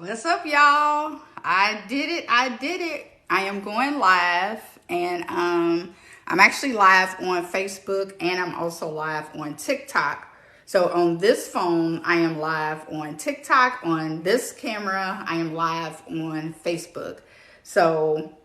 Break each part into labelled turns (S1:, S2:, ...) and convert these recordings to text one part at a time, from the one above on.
S1: What's up, y'all? I did it. I am going live, and I'm actually live on Facebook, and I'm also live on TikTok. So on this phone, I am live on TikTok. On this camera, I am live on Facebook. So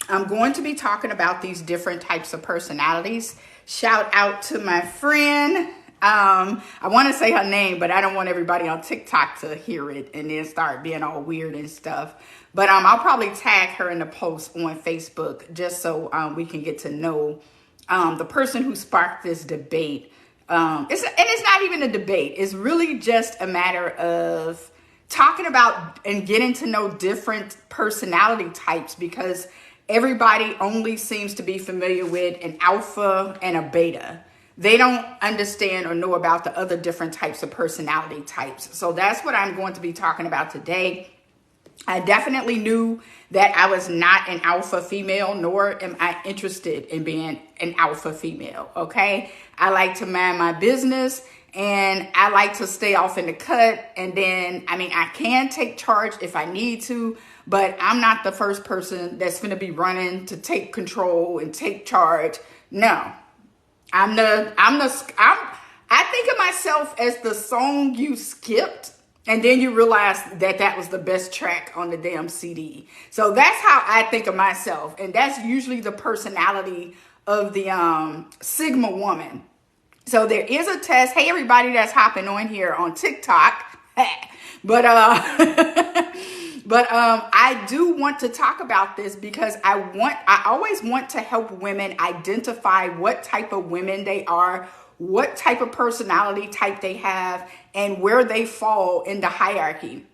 S1: I'm going to be talking about these different types of personalities. Shout out to my friend. I want to say her name, but I don't want everybody on TikTok to hear it and then start being all weird and stuff. But I'll probably tag her in the post on Facebook just so we can get to know the person who sparked this debate. It's not even a debate. It's really just a matter of talking about and getting to know different personality types, because everybody only seems to be familiar with an alpha and a beta. They don't understand or know about the other different types of personality types. So that's what I'm going to be talking about today. I definitely knew that I was not an alpha female, nor am I interested in being an alpha female, okay? I like to mind my business, and I like to stay off in the cut. And then, I can take charge if I need to, but I'm not the first person that's going to be running to take control and take charge. No. I think of myself as the song you skipped, and then you realize that was the best track on the damn CD. So that's how I think of myself. And that's usually the personality of the Sigma woman. So there is a test. Hey, everybody that's hopping on here on TikTok. But I do want to talk about this because I always want to help women identify what type of women they are, what type of personality type they have, and where they fall in the hierarchy.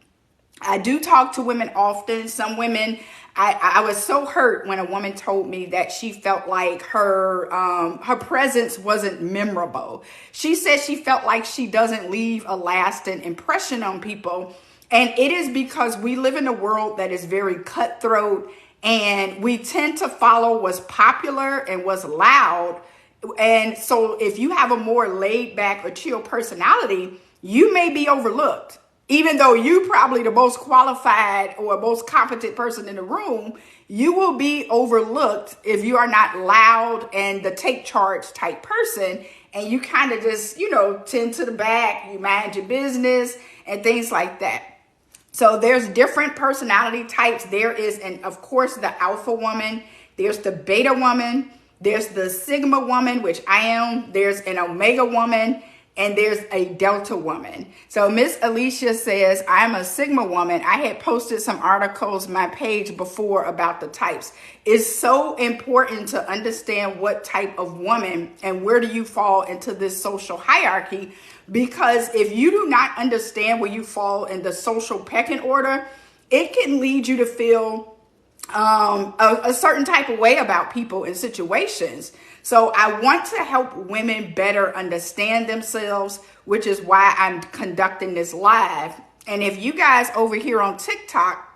S1: I do talk to women often. Some women, I was so hurt when a woman told me that she felt like her presence wasn't memorable. She said she felt like she doesn't leave a lasting impression on people. And it is because we live in a world that is very cutthroat, and we tend to follow what's popular and what's loud. And so if you have a more laid back or chill personality, you may be overlooked. Even though you probably the most qualified or most competent person in the room, you will be overlooked if you are not loud and the take charge type person. And you kind of just, tend to the back, you mind your business and things like that. So there's different personality types. There is, and of course, the alpha woman. There's the beta woman. There's the sigma woman, which I am. There's an omega woman. And there's a delta woman. So Miss Alicia says, I'm a sigma woman. I had posted some articles on my page before about the types. It's so important to understand what type of woman and where do you fall into this social hierarchy. Because if you do not understand where you fall in the social pecking order, it can lead you to feel a certain type of way about people and situations. So I want to help women better understand themselves, which is why I'm conducting this live. And if you guys over here on TikTok,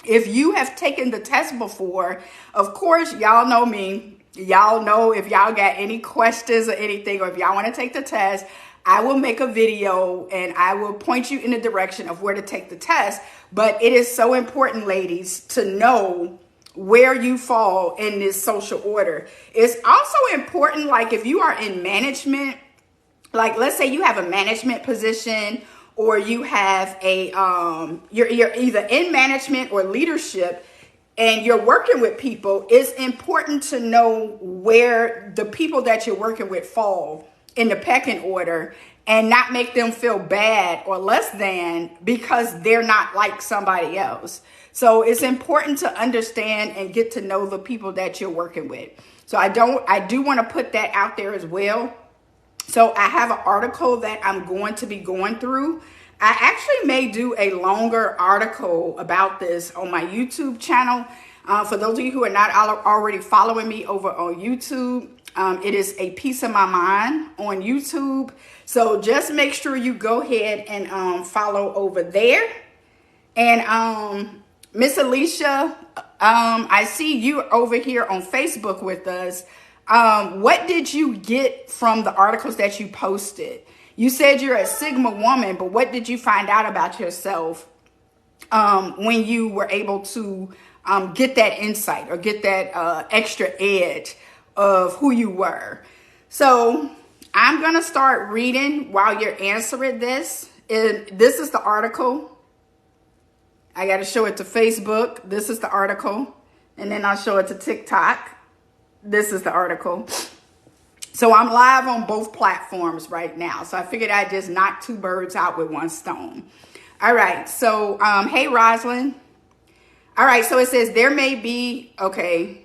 S1: if you have taken the test before, of course, y'all know me. Y'all know if y'all got any questions or anything, or if y'all want to take the test, I will make a video and I will point you in the direction of where to take the test. But it is so important, ladies, to know where you fall in this social order. It's also important, like if you are in management, like let's say you have a management position, or you have a, you're either in management or leadership, and you're working with people. It's important to know where the people that you're working with fall in the pecking order, and not make them feel bad or less than because they're not like somebody else. So it's important to understand and get to know the people that you're working with. So I do want to put that out there as well. So I have an article that I'm going to be going through. I actually may do a longer article about this on my YouTube channel. For those of you who are not already following me over on YouTube, it is A Piece of My Mind on YouTube. So just make sure you go ahead and follow over there. And Miss Alicia, I see you over here on Facebook with us. What did you get from the articles that you posted? You said you're a Sigma woman, but what did you find out about yourself when you were able to get that insight or get that extra edge of who you were. So I'm going to start reading while you're answering this. And this is the article. I got to show it to Facebook. This is the article. And then I'll show it to TikTok. This is the article. So I'm live on both platforms right now. So I figured I'd just knock two birds out with one stone. All right. So, hey, Rosalind. All right. So it says there may be, okay.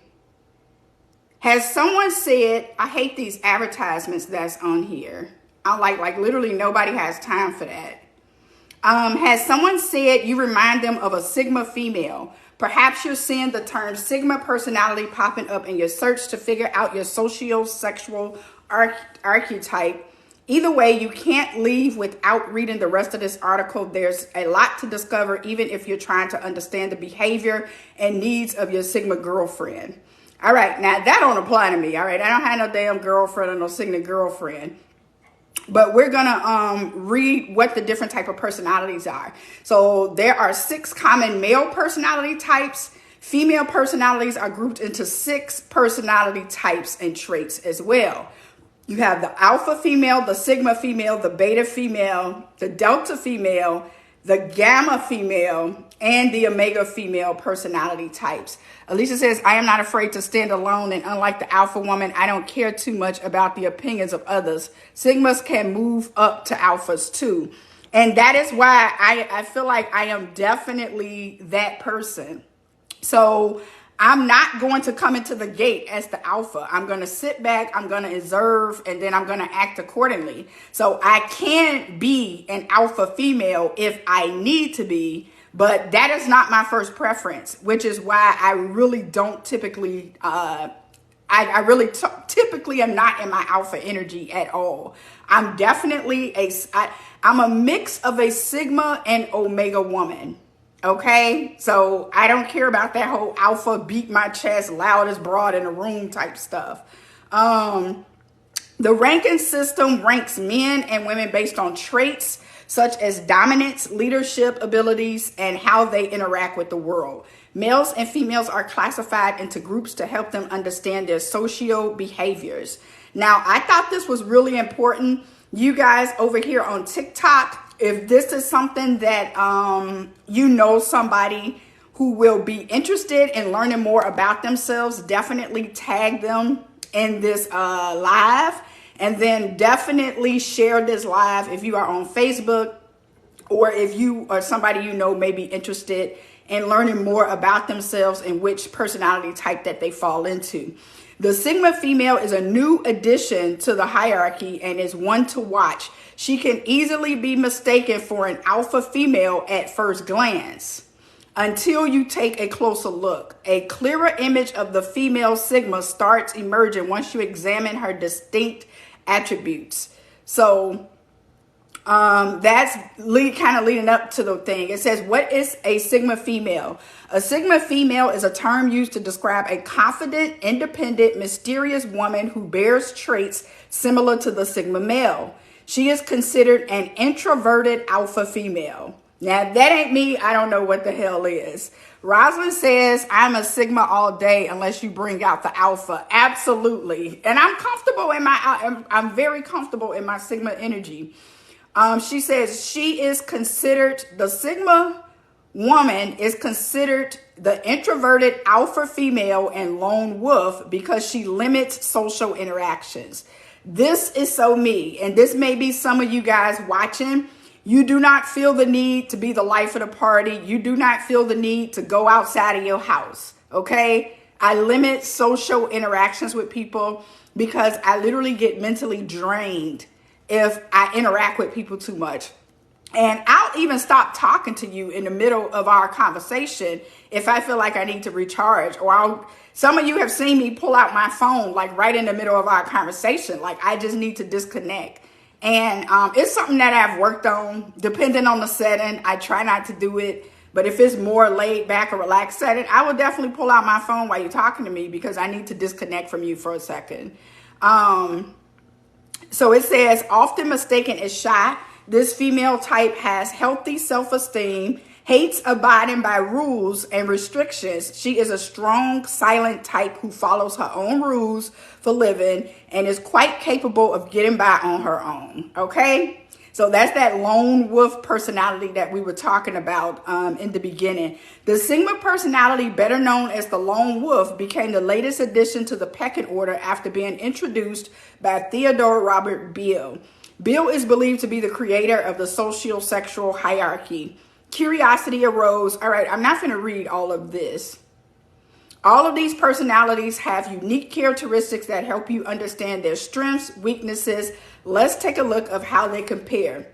S1: Has someone said, I hate these advertisements that's on here. I like literally nobody has time for that. Has someone said you remind them of a Sigma female? Perhaps you're seeing the term Sigma personality popping up in your search to figure out your socio-sexual archetype. Either way, you can't leave without reading the rest of this article. There's a lot to discover, even if you're trying to understand the behavior and needs of your Sigma girlfriend. All right, now that don't apply to me. All right, I don't have no damn girlfriend or no Sigma girlfriend. But we're going to read what the different type of personalities are. So there are 6 common male personality types. Female personalities are grouped into 6 personality types and traits as well. You have the alpha female, the sigma female, the beta female, the delta female, the gamma female, and the omega female personality types. Alicia says, I am not afraid to stand alone, and unlike the alpha woman, I don't care too much about the opinions of others. Sigmas can move up to alphas too. And that is why I feel like I am definitely that person. So I'm not going to come into the gate as the alpha. I'm going to sit back, I'm going to observe, and then I'm going to act accordingly. So I can be an alpha female if I need to be, but that is not my first preference, which is why I really don't typically, typically am not in my alpha energy at all. I'm definitely I'm a mix of a Sigma and Omega woman. Okay, so I don't care about that whole alpha beat my chest loudest broad in the room type stuff. The ranking system ranks men and women based on traits such as dominance, leadership abilities, and how they interact with the world. Males and females are classified into groups to help them understand their socio behaviors. Now, I thought this was really important. You guys over here on TikTok, if this is something that you know somebody who will be interested in learning more about themselves, definitely tag them in this live, and then definitely share this live if you are on Facebook, or if you or somebody you know may be interested in learning more about themselves and which personality type that they fall into. The Sigma female is a new addition to the hierarchy and is one to watch. She can easily be mistaken for an alpha female at first glance until you take a closer look. A clearer image of the female Sigma starts emerging once you examine her distinct attributes. So that's kind of leading up to the thing. It says, what is a Sigma female? A Sigma female is a term used to describe a confident, independent, mysterious woman who bears traits similar to the Sigma male. She is considered an introverted alpha female. Now, that ain't me. I don't know what the hell is. Rosalind says, I'm a Sigma all day unless you bring out the alpha. Absolutely. And I'm comfortable I'm very comfortable in my Sigma energy. She says she is considered, the Sigma woman is considered the introverted alpha female and lone wolf because she limits social interactions. This is so me. And this may be some of you guys watching. You do not feel the need to be the life of the party. You do not feel the need to go outside of your house. Okay. I limit social interactions with people because I literally get mentally drained if I interact with people too much. And I'll even stop talking to you in the middle of our conversation if I feel like I need to recharge. Or some of you have seen me pull out my phone like right in the middle of our conversation. Like I just need to disconnect. And it's something that I've worked on depending on the setting. I try not to do it. But if it's more laid back or relaxed setting, I will definitely pull out my phone while you're talking to me because I need to disconnect from you for a second. So it says, often mistaken as shy, this female type has healthy self-esteem, hates abiding by rules and restrictions. She is a strong, silent type who follows her own rules for living and is quite capable of getting by on her own. Okay? So that's that lone wolf personality that we were talking about in the beginning. The Sigma personality, better known as the lone wolf, became the latest addition to the pecking order after being introduced by Theodore Robert Beale. Beale is believed to be the creator of the socio-sexual hierarchy. Curiosity arose. All right, I'm not going to read all of this. All of these personalities have unique characteristics that help you understand their strengths, weaknesses. Let's take a look of how they compare.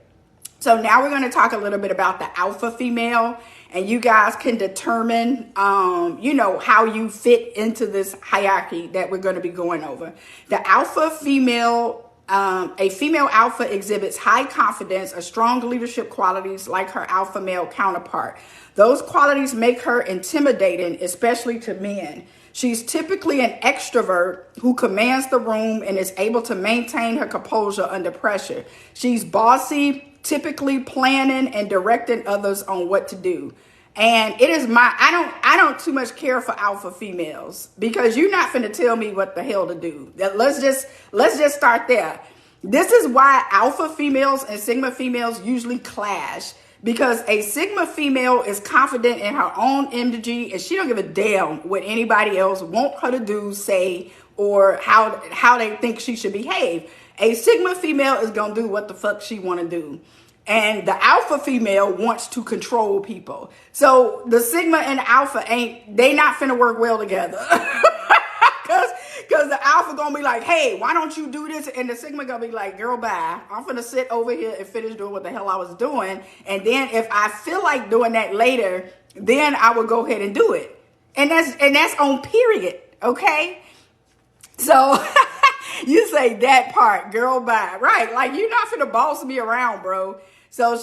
S1: So now we're going to talk a little bit about the alpha female, and you guys can determine, how you fit into this hierarchy that we're going to be going over. The alpha female, a female alpha exhibits high confidence, a strong leadership qualities like her alpha male counterpart. Those qualities make her intimidating, especially to men. She's typically an extrovert who commands the room and is able to maintain her composure under pressure. She's bossy, typically planning and directing others on what to do. And it is I don't too much care for alpha females, because you're not finna tell me what the hell to do. Let's just start there. This is why alpha females and sigma females usually clash, because a sigma female is confident in her own energy and she don't give a damn what anybody else want her to do, say, or how they think she should behave. A sigma female is gonna do what the fuck she want to do. And the alpha female wants to control people. So the sigma and alpha they not finna work well together. Cause the alpha gonna be like, hey, why don't you do this? And the sigma gonna be like, girl, bye. I'm finna sit over here and finish doing what the hell I was doing. And then if I feel like doing that later, then I will go ahead and do it. And that's on period. Okay. So you say that part, girl, bye. Right. Like, you're not finna boss me around, bro. So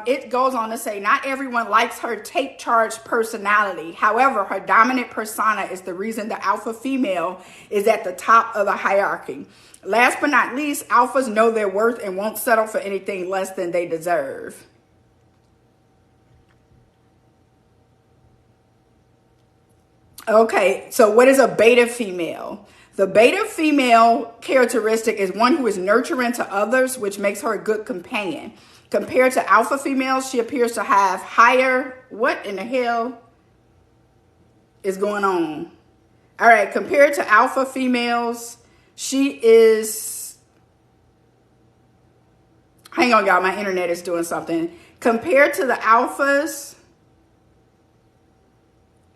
S1: it goes on to say, not everyone likes her take charge personality. However, her dominant persona is the reason the alpha female is at the top of the hierarchy. Last but not least, alphas know their worth and won't settle for anything less than they deserve. Okay, so what is a beta female? The beta female characteristic is one who is nurturing to others, which makes her a good companion. Compared to alpha females, she appears to have higher, what in the hell is going on? All right, compared to alpha females, she is, hang on y'all, my internet is doing something. Compared to the alphas,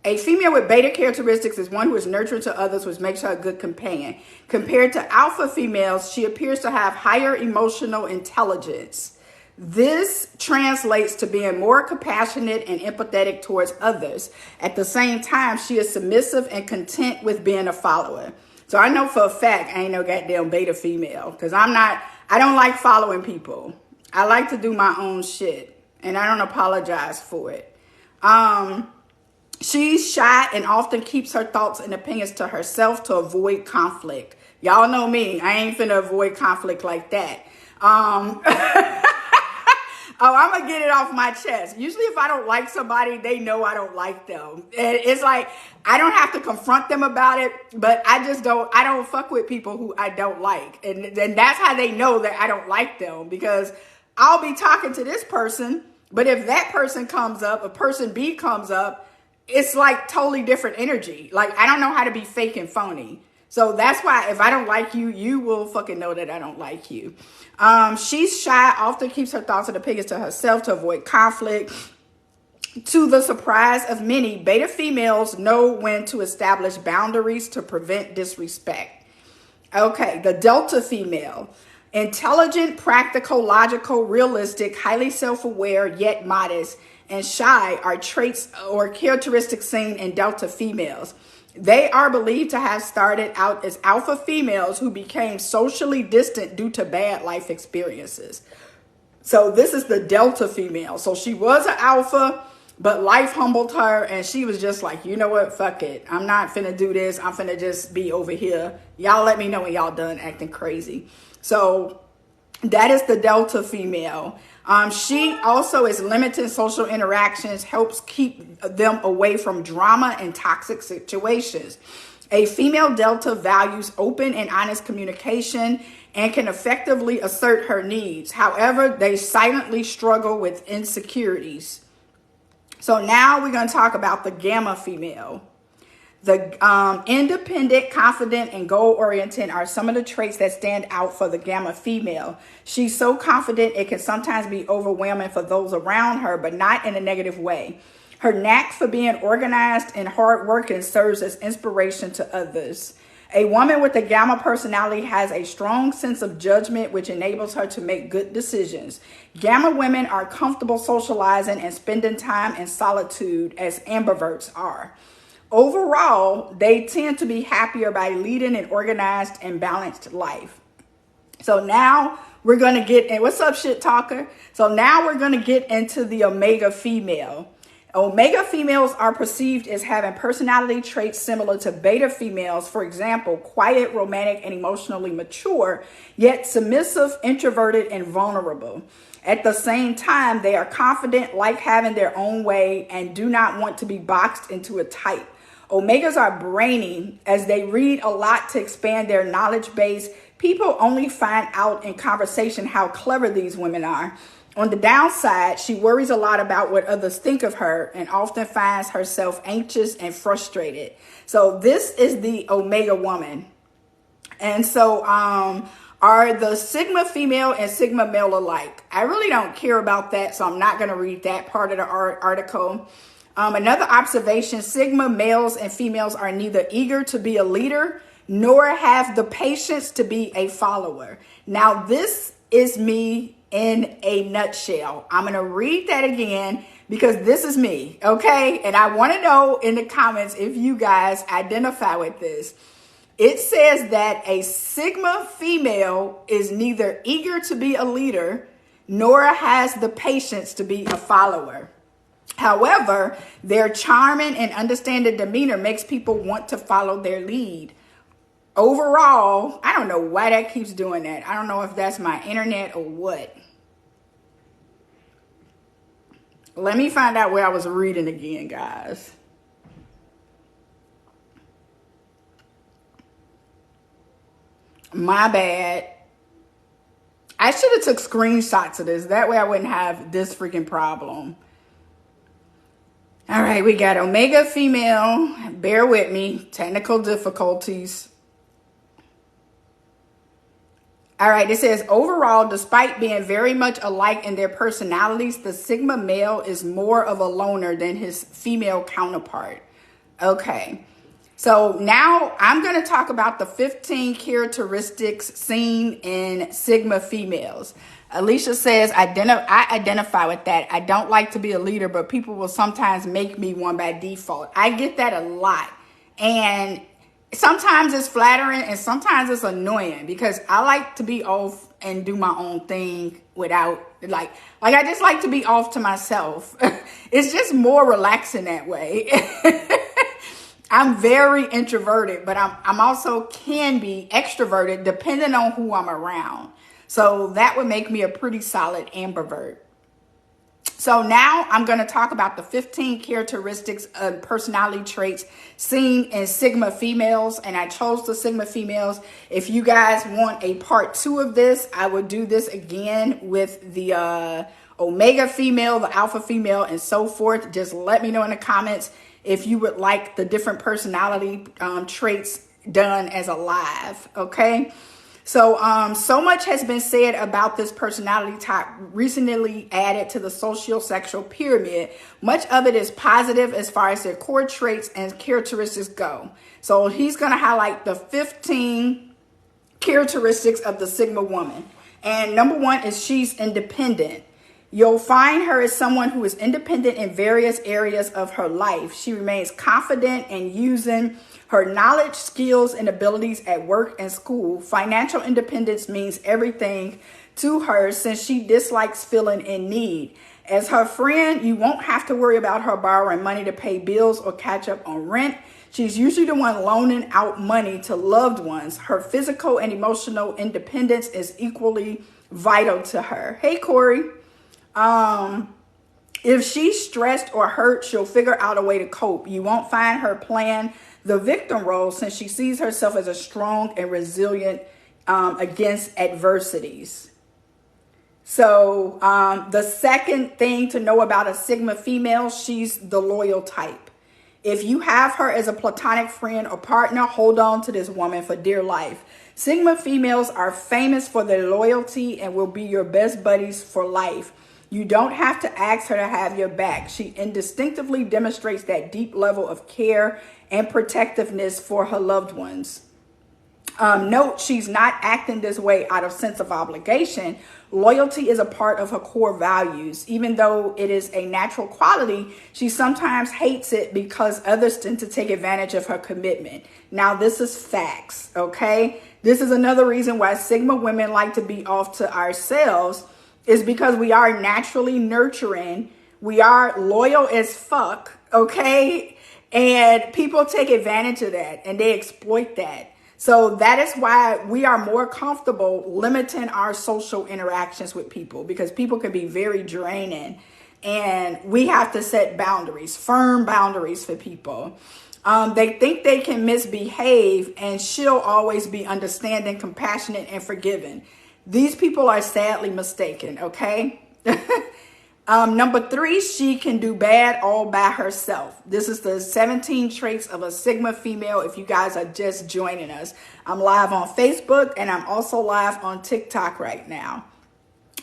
S1: a female with beta characteristics is one who is nurturing to others, which makes her a good companion. Compared to alpha females, she appears to have higher emotional intelligence. This translates to being more compassionate and empathetic towards others. At the same time, she is submissive and content with being a follower. So I know for a fact I ain't no goddamn beta female, because I don't like following people. I like to do my own shit, and I don't apologize for it. She's shy and often keeps her thoughts and opinions to herself to avoid conflict. Y'all know me. I ain't finna avoid conflict like that. Oh, I'm going to get it off my chest. Usually if I don't like somebody, they know I don't like them. And it's like, I don't have to confront them about it, but I don't fuck with people who I don't like. And that's how they know that I don't like them, because I'll be talking to this person, but if that person comes up, a person B comes up, it's like totally different energy. Like, I don't know how to be fake and phony. So that's why if I don't like you, you will fucking know that I don't like you. She's shy, often keeps her thoughts and opinions to herself to avoid conflict. To the surprise of many, beta females know when to establish boundaries to prevent disrespect. Okay, the delta female. Intelligent, practical, logical, realistic, highly self-aware, yet modest, and shy are traits or characteristics seen in delta females. They are believed to have started out as alpha females who became socially distant due to bad life experiences. So this is the delta female. So she was an alpha, but life humbled her and she was just like, you know what, fuck it. I'm not finna do this. I'm finna just be over here. Y'all let me know when y'all done acting crazy. So That is the Delta female. She also is limiting social interactions, helps keep them away from drama and toxic situations. A female Delta values open and honest communication and can effectively assert her needs. However, they silently struggle with insecurities. So now we're going to talk about the Gamma female. The independent, confident, and goal-oriented are some of the traits that stand out for the Gamma female. She's so confident it can sometimes be overwhelming for those around her, but not in a negative way. Her knack for being organized and hardworking serves as inspiration to others. A woman with a Gamma personality has a strong sense of judgment, which enables her to make good decisions. Gamma women are comfortable socializing and spending time in solitude, as ambiverts are. Overall, they tend to be happier by leading an organized and balanced life. So now we're going to get in. What's up, shit talker? So now we're going to get into the Omega female. Omega females are perceived as having personality traits similar to beta females. For example, quiet, romantic, and emotionally mature, yet submissive, introverted, and vulnerable. At the same time, they are confident, like having their own way, and do not want to be boxed into a type. Omegas are brainy as they read a lot to expand their knowledge base. People only find out in conversation how clever these women are. On the downside, she worries a lot about what others think of her and often finds herself anxious and frustrated. So this is the Omega woman. And so are the Sigma female and Sigma male alike? I really don't care about that, so I'm not going to read that part of the article. Another observation, Sigma males and females are neither eager to be a leader nor have the patience to be a follower. Now, this is me in a nutshell. I'm going to read that again because this is me, okay? And I want to know in the comments if you guys identify with this. It says that a Sigma female is neither eager to be a leader nor has the patience to be a follower. However, their charming and understanding demeanor makes people want to follow their lead. Overall, I don't know why that keeps doing that. I don't know if that's my internet or what. Let me find out where I was reading again, guys. My bad. I should have took screenshots of this. That way I wouldn't have this freaking problem. All right, we got Omega female. Bear with me. Technical difficulties. All right, it says, overall, despite being very much alike in their personalities, the Sigma male is more of a loner than his female counterpart. Okay, so now I'm going to talk about the 15 characteristics seen in Sigma females. Alicia says, I identify with that. I don't like to be a leader, but people will sometimes make me one by default. I get that a lot. And sometimes it's flattering and sometimes it's annoying because I like to be off and do my own thing without like I just like to be off to myself. It's just more relaxing that way. I'm very introverted, but I'm also can be extroverted depending on who I'm around. So that would make me a pretty solid ambivert. So now I'm going to talk about the 15 characteristics of personality traits seen in Sigma females. And I chose the Sigma females. If you guys want a part 2 of this, I would do this again with the Omega female, the Alpha female, and so forth. Just let me know in the comments if you would like the different personality traits done as a live, okay? So, so much has been said about this personality type recently added to the social-sexual pyramid. Much of it is positive as far as their core traits and characteristics go. So he's going to highlight the 15 characteristics of the Sigma woman. And number 1 is she's independent. You'll find her as someone who is independent in various areas of her life. She remains confident in using her knowledge, skills, and abilities at work and school. Financial independence means everything to her since she dislikes feeling in need. As her friend, you won't have to worry about her borrowing money to pay bills or catch up on rent. She's usually the one loaning out money to loved ones. Her physical and emotional independence is equally vital to her. Hey, Corey. If she's stressed or hurt, she'll figure out a way to cope. You won't find her playing the victim role since she sees herself as a strong and resilient against adversities. So the second thing to know about a Sigma female, she's the loyal type. If you have her as a platonic friend or partner, hold on to this woman for dear life. Sigma females are famous for their loyalty and will be your best buddies for life. You don't have to ask her to have your back. She indistinctively demonstrates that deep level of care and protectiveness for her loved ones. Note, she's not acting this way out of sense of obligation. Loyalty is a part of her core values. Even though it is a natural quality, she sometimes hates it because others tend to take advantage of her commitment. Now, this is facts, okay? This is another reason why Sigma women like to be off to ourselves, is because we are naturally nurturing. We are loyal as fuck, okay? And people take advantage of that and they exploit that. So that is why we are more comfortable limiting our social interactions with people, because people can be very draining and we have to set boundaries, firm boundaries for people. They think they can misbehave and she'll always be understanding, compassionate, and forgiving. These people are sadly mistaken, okay? Number 3, she can do bad all by herself. This is the 17 traits of a Sigma female. If you guys are just joining us, I'm live on Facebook and I'm also live on TikTok right now.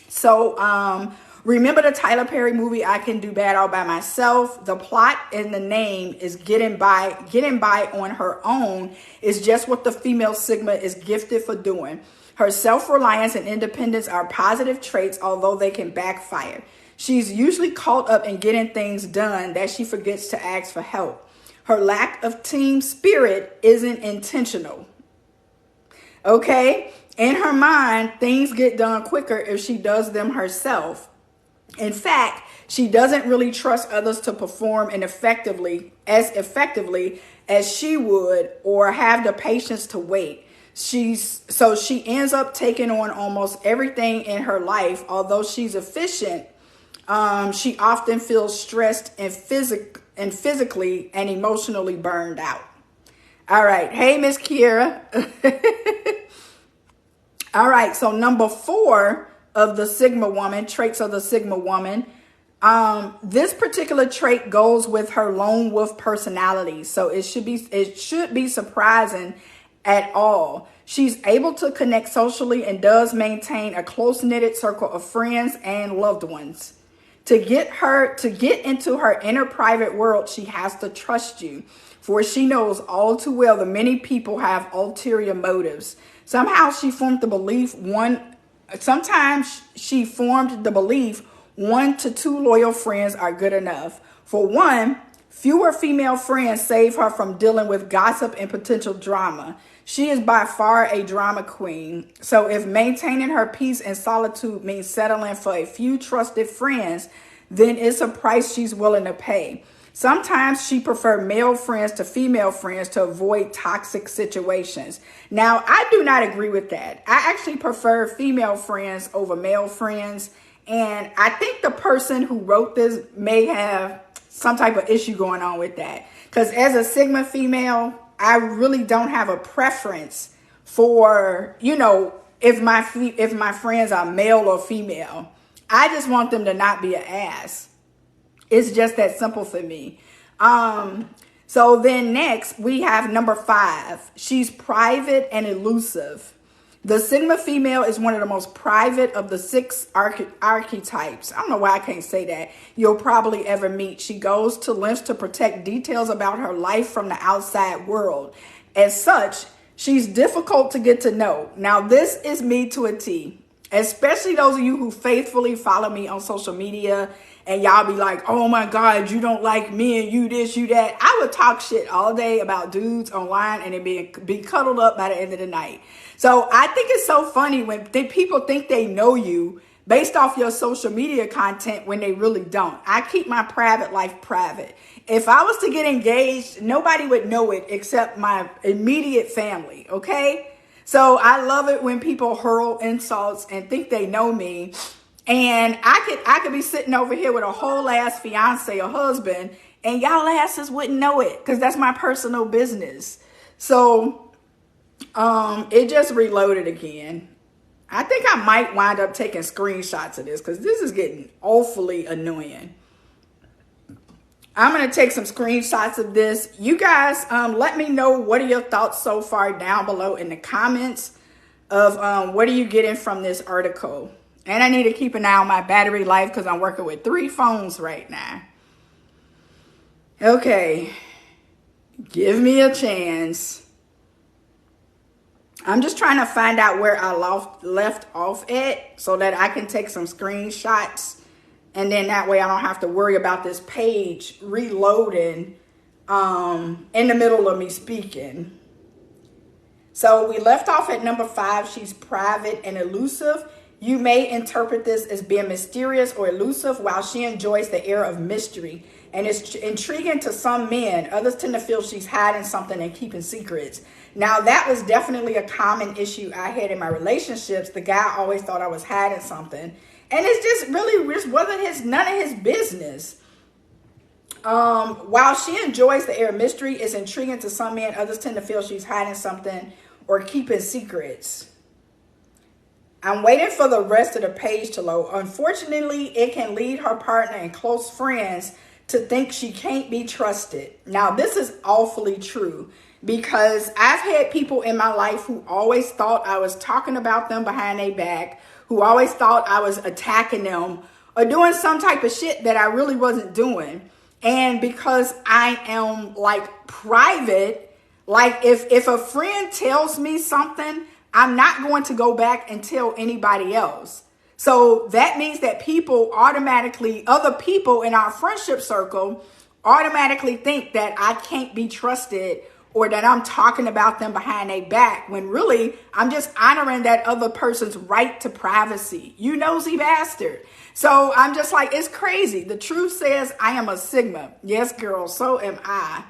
S1: So remember the Tyler Perry movie, I Can Do Bad All By Myself? The plot in the name is getting by on her own is just what the female Sigma is gifted for doing. Her self-reliance and independence are positive traits, although they can backfire. She's usually caught up in getting things done that she forgets to ask for help. Her lack of team spirit isn't intentional. Okay? In her mind, things get done quicker if she does them herself. In fact, she doesn't really trust others to perform effectively as she would, or have the patience to wait. She ends up taking on almost everything in her life. Although she's efficient, she often feels stressed and physically and emotionally burned out. All right. Hey, Miss Kiera. All right. So number 4 of the Sigma woman, traits of the Sigma woman. This particular trait goes with her lone wolf personality. So it should be surprising at all. She's able to connect socially and does maintain a close-knitted circle of friends and loved ones. To get into her inner private world, she has to trust you, for she knows all too well that many people have ulterior motives. Sometimes she formed the belief 1 to 2 loyal friends are good enough. For one, fewer female friends save her from dealing with gossip and potential drama. She is by far a drama queen. So if maintaining her peace and solitude means settling for a few trusted friends, then it's a price she's willing to pay. Sometimes she prefers male friends to female friends to avoid toxic situations. Now, I do not agree with that. I actually prefer female friends over male friends. And I think the person who wrote this may have some type of issue going on with that. Because as a Sigma female, I really don't have a preference for, if my friends are male or female. I just want them to not be an ass. It's just that simple for me. So then next we have number 5. She's private and elusive. The Sigma female is one of the most private of the 6 archetypes. I don't know why I can't say that. You'll probably ever meet. She goes to lengths to protect details about her life from the outside world. As such, she's difficult to get to know. Now, this is me to a T. Especially those of you who faithfully follow me on social media and y'all be like, oh my God, you don't like me and you this, you that. I would talk shit all day about dudes online and it be cuddled up by the end of the night. So I think it's so funny when people think they know you based off your social media content when they really don't. I keep my private life private. If I was to get engaged, nobody would know it except my immediate family, okay? So I love it when people hurl insults and think they know me. And I could be sitting over here with a whole ass fiance or husband, and y'all asses wouldn't know it because that's my personal business. So it just reloaded again. I think I might wind up taking screenshots of this because this is getting awfully annoying. I'm going to take some screenshots of this. You guys, let me know what are your thoughts so far down below in the comments of what are you getting from this article. And I need to keep an eye on my battery life because I'm working with 3 phones right now. Okay. Give me a chance. I'm just trying to find out where I left off at so that I can take some screenshots. And then that way I don't have to worry about this page reloading in the middle of me speaking. So we left off at number 5. She's private and elusive. You may interpret this as being mysterious or elusive while she enjoys the air of mystery. And it's intriguing to some men. Others tend to feel she's hiding something and keeping secrets. Now, that was definitely a common issue I had in my relationships. The guy always thought I was hiding something. And it's just really wasn't none of his business. While she enjoys the air of mystery, it's intriguing to some men. Others tend to feel she's hiding something or keeping secrets. I'm waiting for the rest of the page to load. Unfortunately, it can lead her partner and close friends to think she can't be trusted. Now, this is awfully true because I've had people in my life who always thought I was talking about them behind their back, who always thought I was attacking them or doing some type of shit that I really wasn't doing. And because I am like private, like if a friend tells me something, I'm not going to go back and tell anybody else. So that means that other people in our friendship circle automatically think that I can't be trusted or that I'm talking about them behind their back, when really I'm just honoring that other person's right to privacy. You nosy bastard. So I'm just like, it's crazy. The truth says I am a Sigma. Yes, girl, so am I.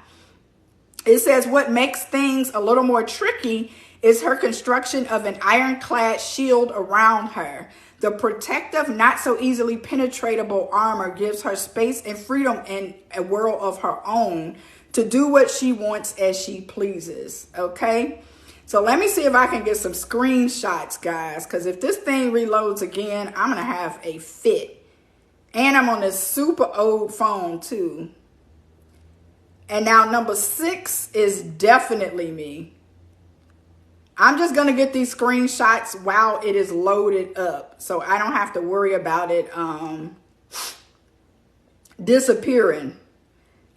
S1: It says what makes things a little more tricky is her construction of an ironclad shield around her. The protective, not so easily penetratable armor gives her space and freedom in a world of her own to do what she wants as she pleases. Okay? So let me see if I can get some screenshots, guys, because if this thing reloads again, I'm going to have a fit. And I'm on this super old phone, too. And now number 6 is definitely me. I'm just going to get these screenshots while it is loaded up, so I don't have to worry about it disappearing.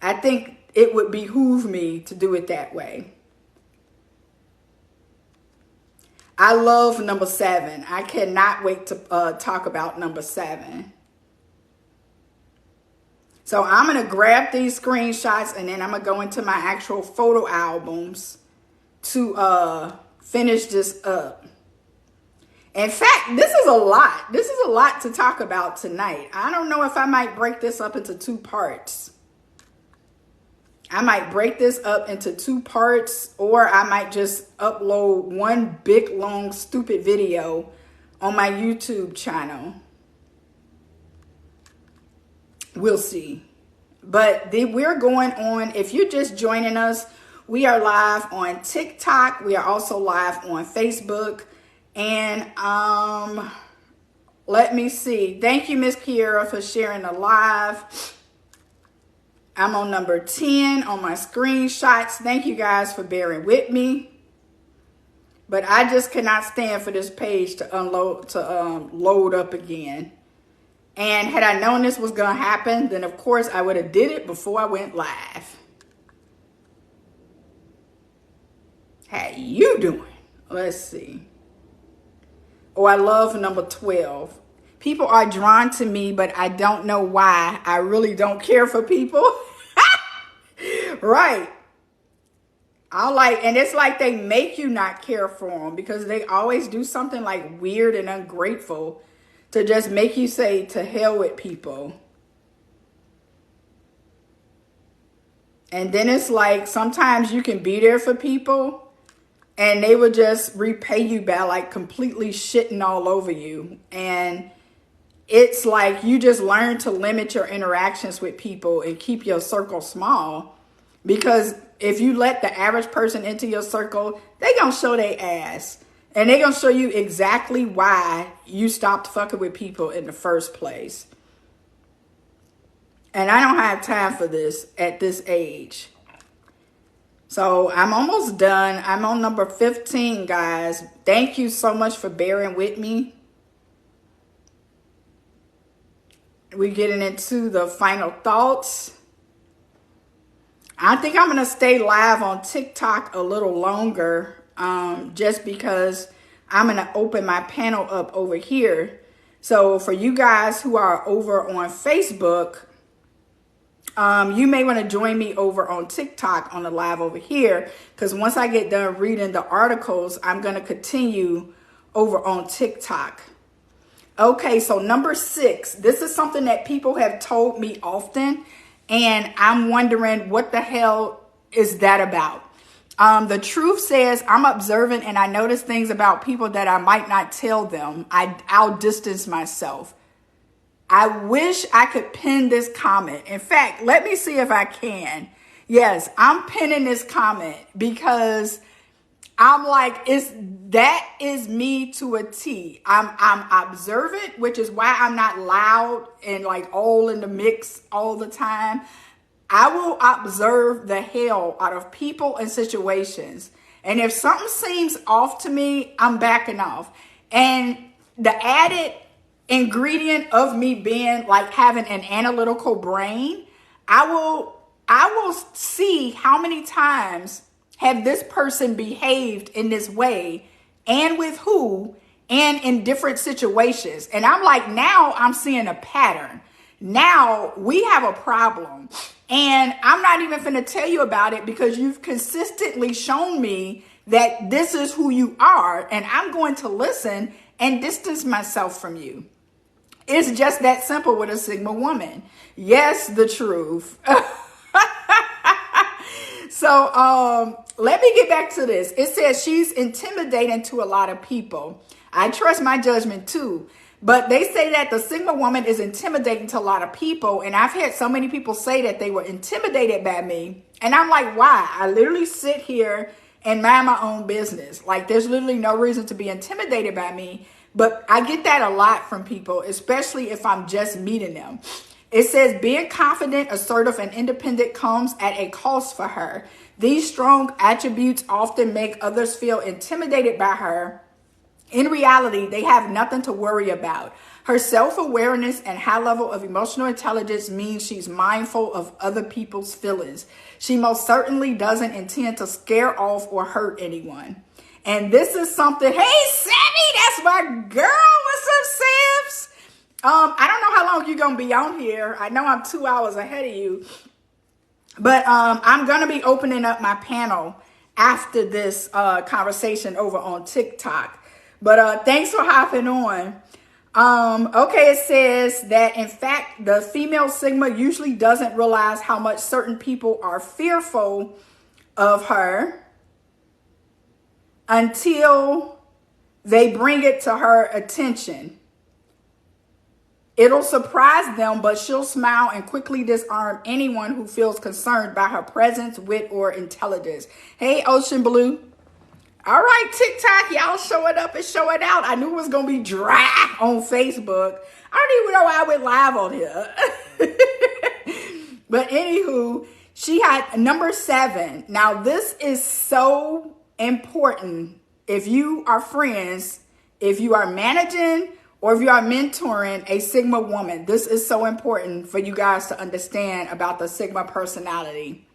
S1: I think it would behoove me to do it that way. I love number 7. I cannot wait to talk about number 7. So I'm going to grab these screenshots and then I'm going to go into my actual photo albums to finish this up. In fact, this is a lot. This is a lot to talk about tonight. I don't know if I might break this up into 2 parts. I might break this up into 2 parts, or I might just upload one big, long, stupid video on my YouTube channel. We'll see. But we're going on. If you're just joining us, we are live on TikTok. We are also live on Facebook. And let me see. Thank you, Miss Kiera, for sharing the live. I'm on number 10 on my screenshots. Thank you guys for bearing with me. But I just cannot stand for this page to load up again. And had I known this was going to happen, then of course I would have did it before I went live. How you doing? Let's see. Oh, I love number 12. People are drawn to me, but I don't know why. I really don't care for people. Right. And it's like they make you not care for them because they always do something like weird and ungrateful to just make you say to hell with people. And then it's like sometimes you can be there for people and they would just repay you by like completely shitting all over you. And it's like you just learn to limit your interactions with people and keep your circle small, because if you let the average person into your circle, they gonna show their ass, and they gonna show you exactly why you stopped fucking with people in the first place. And I don't have time for this at this age. So I'm almost done. I'm on number 15, guys. Thank you so much for bearing with me. We're getting into the final thoughts. I think I'm going to stay live on TikTok a little longer, just because I'm going to open my panel up over here. So for you guys who are over on Facebook, you may want to join me over on TikTok on the live over here, because once I get done reading the articles, I'm going to continue over on TikTok. Okay, so number 6, this is something that people have told me often, and I'm wondering what the hell is that about? The truth says I'm observant and I notice things about people that I might not tell them. I'll distance myself. I wish I could pin this comment. In fact, let me see if I can. Yes, I'm pinning this comment because I'm like, that is me to a T. I'm observant, which is why I'm not loud and like all in the mix all the time. I will observe the hell out of people and situations. And if something seems off to me, I'm backing off. And the added ingredient of me being like having an analytical brain, I will see how many times have this person behaved in this way, and with who, and in different situations. And I'm like, now I'm seeing a pattern. Now we have a problem. And I'm not even going to tell you about it because you've consistently shown me that this is who you are. And I'm going to listen and distance myself from you. It's just that simple with a Sigma woman. Yes, the truth. So let me get back to this. It says she's intimidating to a lot of people. I trust my judgment too. But they say that the Sigma woman is intimidating to a lot of people. And I've had so many people say that they were intimidated by me. And I'm like, why? I literally sit here and mind my own business. Like, there's literally no reason to be intimidated by me. But I get that a lot from people, especially if I'm just meeting them. It says being confident, assertive, and independent comes at a cost for her. These strong attributes often make others feel intimidated by her. In reality, they have nothing to worry about. Her self-awareness and high level of emotional intelligence means she's mindful of other people's feelings. She most certainly doesn't intend to scare off or hurt anyone. And this is something, hey, Sammy, that's my girl. What's up, Sam's? I don't know how long you're going to be on here. I know I'm 2 hours ahead of you. But I'm going to be opening up my panel after this conversation over on TikTok. But thanks for hopping on. Okay, it says that, in fact, the female Sigma usually doesn't realize how much certain people are fearful of her until they bring it to her attention. It'll surprise them, but she'll smile and quickly disarm anyone who feels concerned by her presence, wit, or intelligence. Hey, Ocean Blue. All right, TikTok, y'all show it up and show it out. I knew it was going to be dry on Facebook. I don't even know why I went live on here. But anywho, she had number 7. Now, this is so important. If you are friends, if you are managing, or if you are mentoring a Sigma woman, this is so important for you guys to understand about the Sigma personality.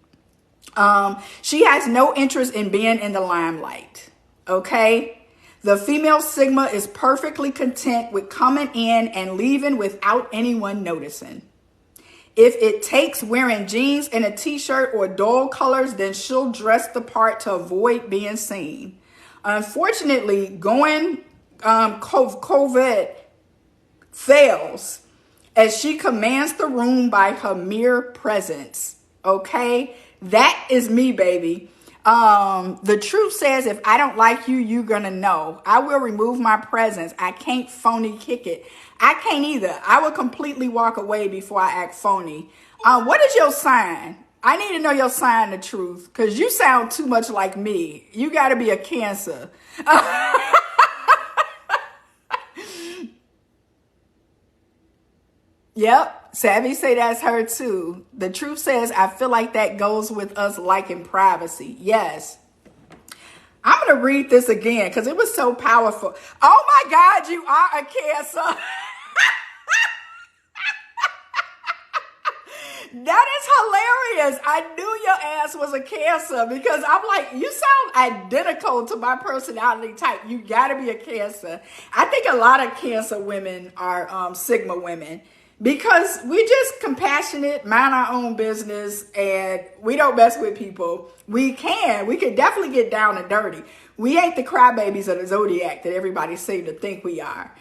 S1: She has no interest in being in the limelight. Okay. The female Sigma is perfectly content with coming in and leaving without anyone noticing. If it takes wearing jeans and a t-shirt or dull colors, then she'll dress the part to avoid being seen. Unfortunately, going COVID fails as she commands the room by her mere presence. Okay. That is me, baby. The truth says, if I don't like you, you're gonna know. I will remove my presence. I can't phony kick it. I can't either. I will completely walk away before I act phony. What is your sign? I need to know your sign, the truth, because you sound too much like me. You got to be a Cancer. Yep. Savvy say that's her too. The truth says, I feel like that goes with us liking privacy. Yes. I'm going to read this again because it was so powerful. Oh my God, you are a Cancer. That is hilarious. I knew your ass was a Cancer because I'm like, you sound identical to my personality type. You got to be a Cancer. I think a lot of Cancer women are Sigma women because we just compassionate, mind our own business, and we don't mess with people. We can definitely get down and dirty. We ain't the crybabies of the zodiac that everybody seem to think we are.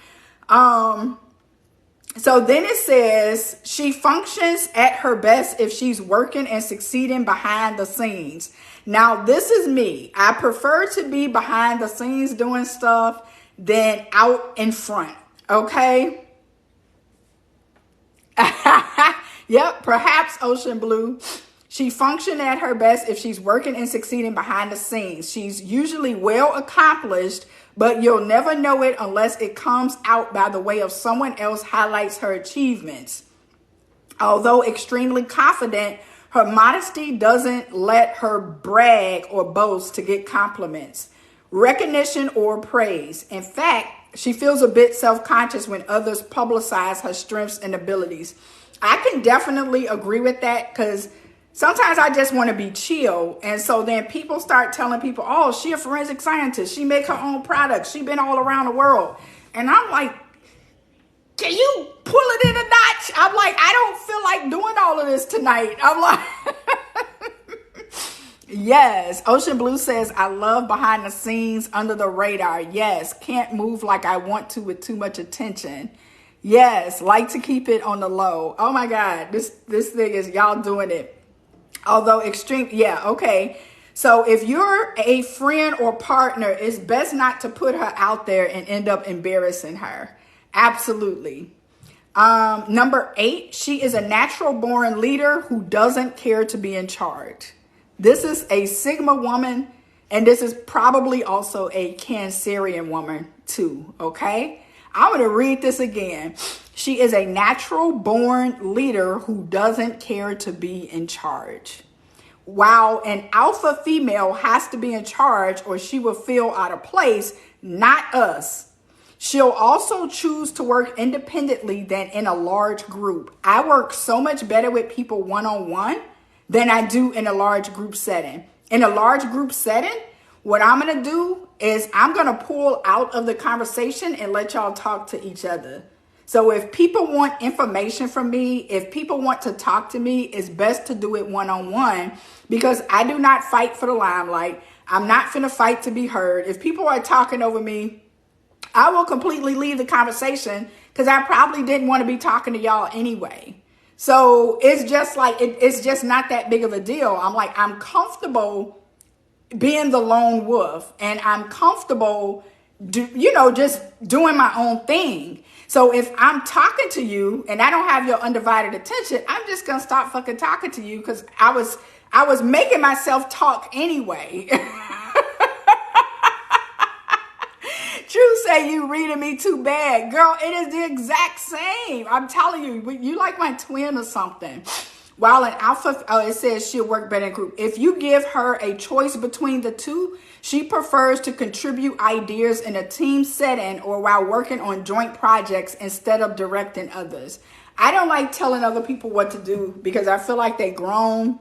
S1: So then it says, she functions at her best if she's working and succeeding behind the scenes. Now, this is me. I prefer to be behind the scenes doing stuff than out in front. Okay? Yep, perhaps Ocean Blue. She functions at her best if she's working and succeeding behind the scenes. She's usually well accomplished, but you'll never know it unless it comes out by the way of someone else highlights her achievements. Although extremely confident, her modesty doesn't let her brag or boast to get compliments, recognition, or praise. In fact, she feels a bit self-conscious when others publicize her strengths and abilities. I can definitely agree with that because sometimes I just want to be chill. And so then people start telling people, oh, she a forensic scientist. She make her own products. She been all around the world. And I'm like, can you pull it in a notch? I'm like, I don't feel like doing all of this tonight. I'm like, yes. Ocean Blue says, I love behind the scenes, under the radar. Yes. Can't move like I want to with too much attention. Yes. Like to keep it on the low. Oh my God. This thing is y'all doing it. Although extreme, yeah, okay. So if you're a friend or partner, it's best not to put her out there and end up embarrassing her. Absolutely. Number 8, she is a natural born leader who doesn't care to be in charge. This is a Sigma woman, and this is probably also a Cancerian woman too, okay? I'm going to read this again. She is a natural born leader who doesn't care to be in charge. While an alpha female has to be in charge or she will feel out of place, not us. She'll also choose to work independently than in a large group. I work so much better with people one-on-one than I do in a large group setting. In a large group setting, what I'm going to do is I'm going to pull out of the conversation and let y'all talk to each other. So if people want information from me, if people want to talk to me, it's best to do it one-on-one because I do not fight for the limelight. I'm not finna fight to be heard. If people are talking over me, I will completely leave the conversation because I probably didn't want to be talking to y'all anyway. So it's just like, it's just not that big of a deal. I'm like, I'm comfortable being the lone wolf and I'm comfortable, just doing my own thing. So if I'm talking to you and I don't have your undivided attention, I'm just going to stop fucking talking to you because I was making myself talk anyway. True say you reading me too bad. Girl, it is the exact same. I'm telling you, you like my twin or something. While an alpha, it says she'll work better in group. If you give her a choice between the two, she prefers to contribute ideas in a team setting or while working on joint projects instead of directing others. I don't like telling other people what to do because I feel like they grown.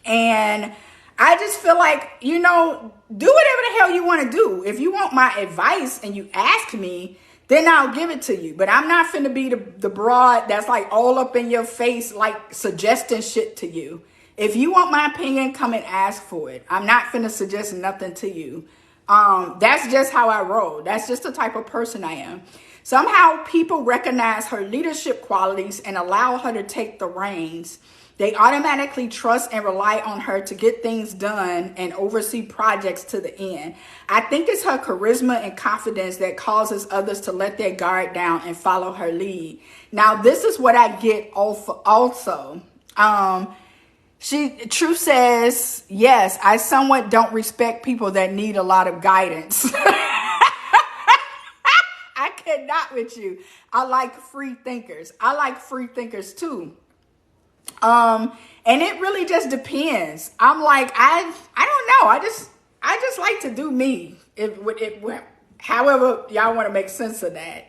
S1: And I just feel like, do whatever the hell you want to do. If you want my advice and you ask me, then I'll give it to you. But I'm not finna be the broad that's like all up in your face, like suggesting shit to you. If you want my opinion, come and ask for it. I'm not finna suggest nothing to you. That's just how I roll. That's just the type of person I am. Somehow people recognize her leadership qualities and allow her to take the reins. They automatically trust and rely on her to get things done and oversee projects to the end. I think it's her charisma and confidence that causes others to let their guard down and follow her lead. Now, this is what I get also. Truth says, yes, I somewhat don't respect people that need a lot of guidance. I cannot with you. I like free thinkers. I like free thinkers too. And it really just depends. I'm like, I don't know. I just like to do me. However y'all want to make sense of that.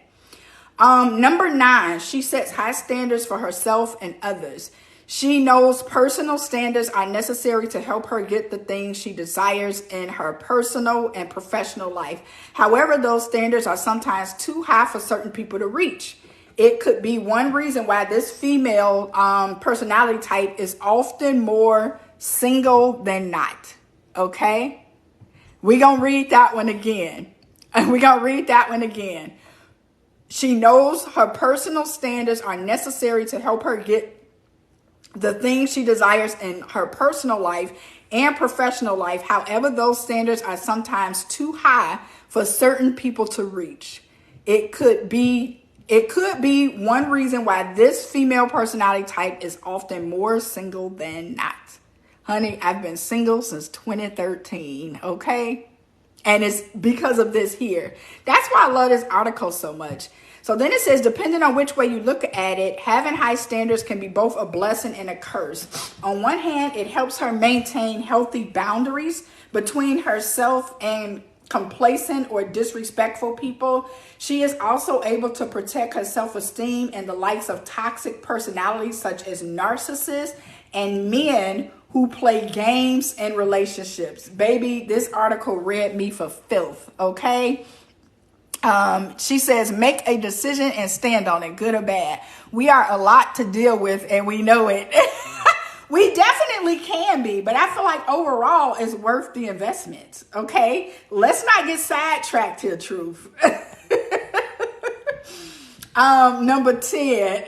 S1: Number 9, she sets high standards for herself and others. She knows personal standards are necessary to help her get the things she desires in her personal and professional life. However, those standards are sometimes too high for certain people to reach. It could be one reason why this female personality type is often more single than not. Okay? We're going to read that one again. She knows her personal standards are necessary to help her get the things she desires in her personal life and professional life. However, those standards are sometimes too high for certain people to reach. It could be one reason why this female personality type is often more single than not. Honey, I've been single since 2013, okay? And it's because of this here. That's why I love this article so much. So then it says, depending on which way you look at it, having high standards can be both a blessing and a curse. On one hand, it helps her maintain healthy boundaries between herself and complacent or disrespectful people. She is also able to protect her self-esteem and the likes of toxic personalities such as narcissists and men who play games in relationships. Baby, this article read me for filth, okay? She says, make a decision and stand on it, good or bad. We are a lot to deal with and we know it. We definitely can be, but I feel like overall it's worth the investment. Okay, let's not get sidetracked here, truth. Number 10.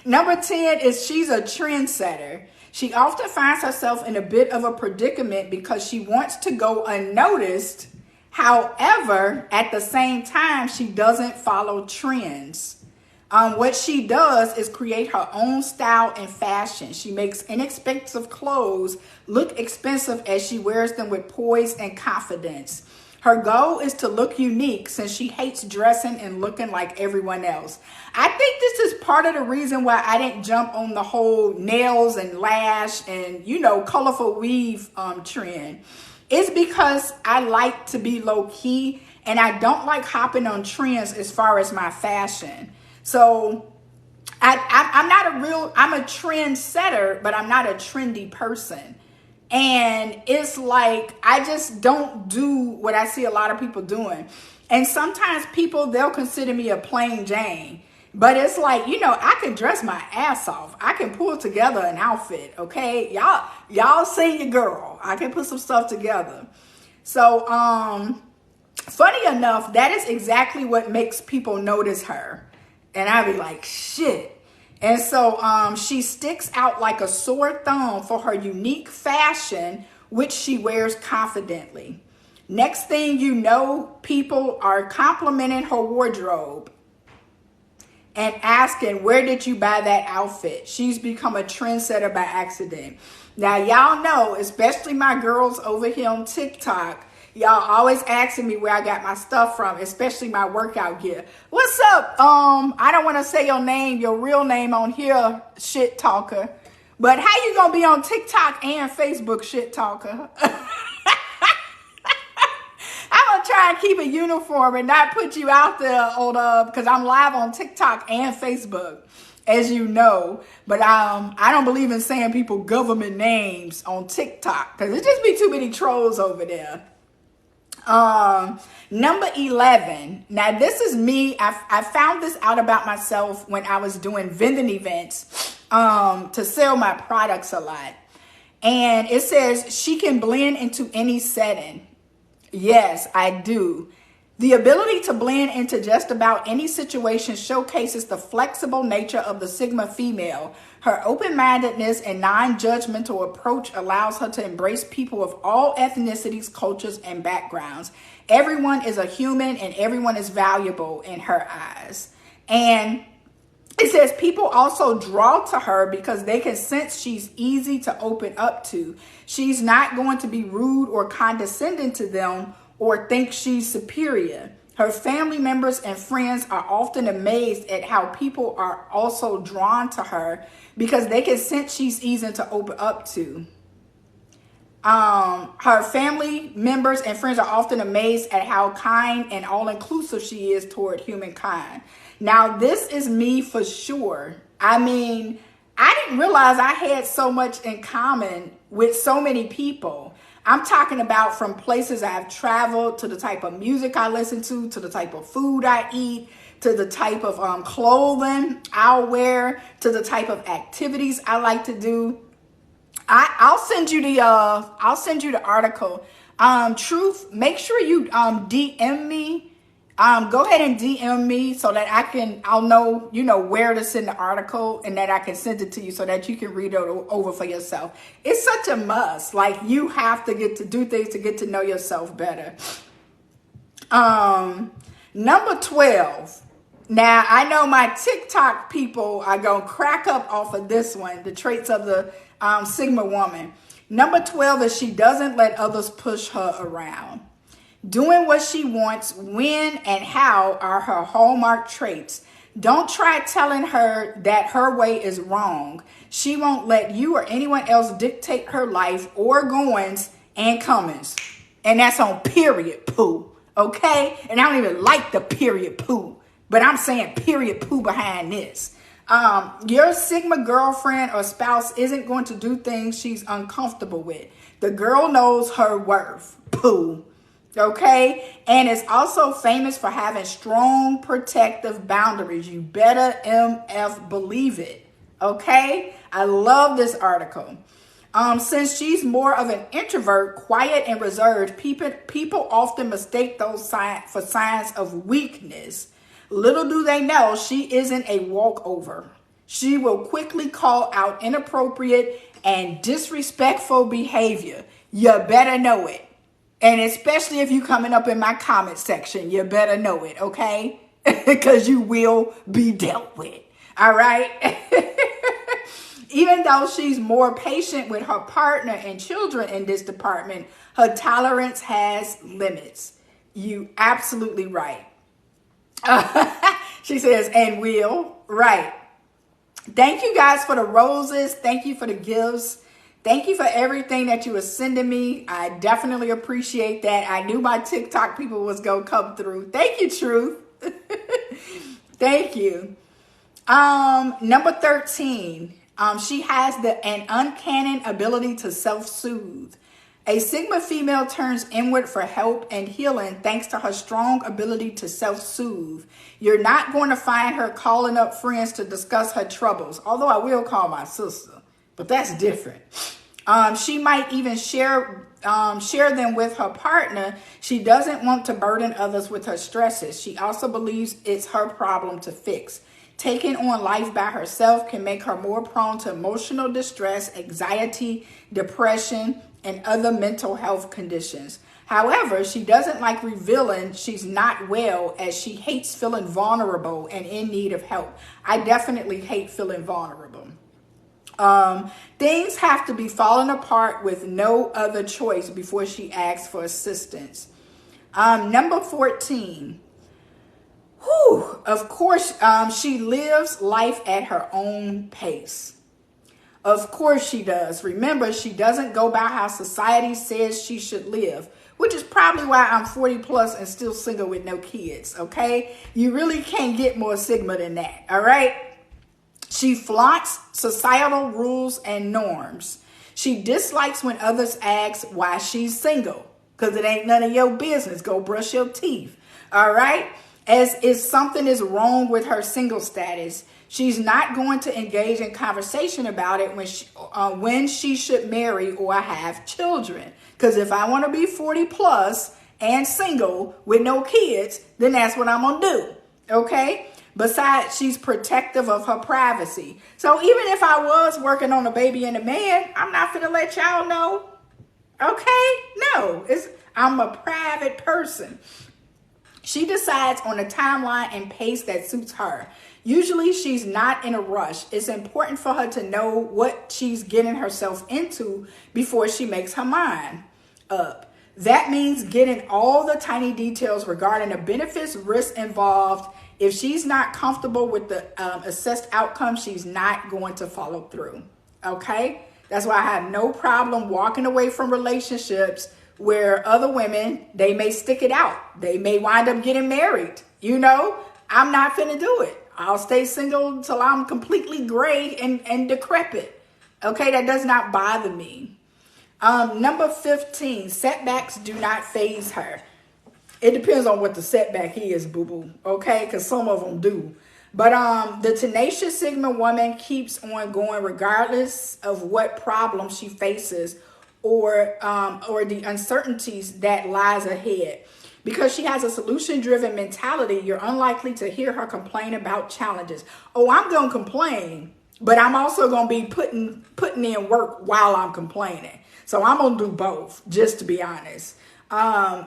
S1: Number 10 is she's a trendsetter. She often finds herself in a bit of a predicament because she wants to go unnoticed. However, at the same time, she doesn't follow trends. What she does is create her own style and fashion. She makes inexpensive clothes look expensive as she wears them with poise and confidence. Her goal is to look unique since she hates dressing and looking like everyone else. I think this is part of the reason why I didn't jump on the whole nails and lash and, colorful weave trend. It's because I like to be low key and I don't like hopping on trends as far as my fashion. So I'm a trend setter, but I'm not a trendy person. And it's like, I just don't do what I see a lot of people doing. And sometimes they'll consider me a plain Jane. But it's like, I can dress my ass off. I can pull together an outfit, okay? Y'all see your girl. I can put some stuff together. So, funny enough, that is exactly what makes people notice her. And I be like, shit. And so she sticks out like a sore thumb for her unique fashion, which she wears confidently. Next thing you know, people are complimenting her wardrobe and asking, where did you buy that outfit? She's become a trendsetter by accident. Now, y'all know, especially my girls over here on TikTok, y'all always asking me where I got my stuff from, especially my workout gear. What's up? I don't want to say your real name on here, shit talker. But how you gonna be on TikTok and Facebook, shit talker? I'm gonna try and keep it uniform and not put you out there on because I'm live on TikTok and Facebook, as you know. But I don't believe in saying people government names on TikTok because it just be too many trolls over there. Number 11. Now this is me. I found this out about myself when I was doing vending events to sell my products a lot. And it says she can blend into any setting. Yes, I do. The ability to blend into just about any situation showcases the flexible nature of the Sigma female. Her open-mindedness and non-judgmental approach allows her to embrace people of all ethnicities, cultures, and backgrounds. Everyone is a human and everyone is valuable in her eyes. And it says people also draw to her because they can sense she's easy to open up to. She's not going to be rude or condescending to them or think she's superior. Her family members and friends are often amazed at how people are also drawn to her because they can sense she's easy to open up to. Her family members and friends are often amazed at how kind and all-inclusive she is toward humankind. Now, this is me for sure. I mean, I didn't realize I had so much in common with so many people. I'm talking about from places I've traveled, to the type of music I listen to the type of food I eat, to the type of clothing I'll wear, to the type of activities I like to do. I'll send you the article. Truth, make sure you DM me. Go ahead and DM me so that I'll know, where to send the article and that I can send it to you so that you can read it over for yourself. It's such a must. Like, you have to get to do things to get to know yourself better. Number 12. Now, I know my TikTok people are going to crack up off of this one, the traits of the Sigma woman. Number 12 is she doesn't let others push her around. Doing what she wants, when and how are her hallmark traits. Don't try telling her that her way is wrong. She won't let you or anyone else dictate her life or goings and comings. And that's on period poo, okay? And I don't even like the period poo, but I'm saying period poo behind this. Your Sigma girlfriend or spouse isn't going to do things she's uncomfortable with. The girl knows her worth, poo. Okay, and it's also famous for having strong protective boundaries. You better MF believe it. Okay, I love this article. Since she's more of an introvert, quiet and reserved, people often mistake those for signs of weakness. Little do they know she isn't a walkover. She will quickly call out inappropriate and disrespectful behavior. You better know it. And especially if you coming up in my comment section, you better know it, okay? Because you will be dealt with, all right? Even though she's more patient with her partner and children in this department, her tolerance has limits. You absolutely right. She says, and will, right. Thank you guys for the roses. Thank you for the gifts. Thank you for everything that you were sending me. I definitely appreciate that. I knew my TikTok people was going to come through. Thank you, Truth. Thank you. Number 13. She has an uncanny ability to self-soothe. A Sigma female turns inward for help and healing thanks to her strong ability to self-soothe. You're not going to find her calling up friends to discuss her troubles, although I will call my sister. But that's different. She might even share them with her partner. She doesn't want to burden others with her stresses. She also believes it's her problem to fix. Taking on life by herself can make her more prone to emotional distress, anxiety, depression, and other mental health conditions. However, she doesn't like revealing she's not well, as she hates feeling vulnerable and in need of help. I definitely hate feeling vulnerable. Things have to be falling apart with no other choice before she asks for assistance. Number 14. Of course, she lives life at her own pace. Of course she does. Remember, she doesn't go by how society says she should live, which is probably why I'm 40 plus and still single with no kids, okay? You really can't get more Sigma than that, all right? She flaunts societal rules and norms. She dislikes when others ask why she's single, because it ain't none of your business. Go brush your teeth, all right? As if something is wrong with her single status, she's not going to engage in conversation about it when she should marry or have children. Because if I want to be 40 plus and single with no kids, then that's what I'm going to do. Okay? Besides, she's protective of her privacy. So even if I was working on a baby and a man, I'm not going to let y'all know. Okay? No, I'm a private person. She decides on a timeline and pace that suits her. Usually she's not in a rush. It's important for her to know what she's getting herself into before she makes her mind up. That means getting all the tiny details regarding the benefits, risks involved. If she's not comfortable with the assessed outcome, she's not going to follow through. Okay? That's why I have no problem walking away from relationships where other women, they may stick it out. They may wind up getting married. You know, I'm not finna do it. I'll stay single till I'm completely gray and decrepit. Okay, that does not bother me. Number 15, setbacks do not faze her. It depends on what the setback is, boo-boo. Okay, because some of them do. But the tenacious Sigma woman keeps on going regardless of what problem she faces or the uncertainties that lies ahead. Because she has a solution-driven mentality, you're unlikely to hear her complain about challenges. Oh, I'm going to complain, but I'm also going to be putting in work while I'm complaining. So I'm going to do both, just to be honest.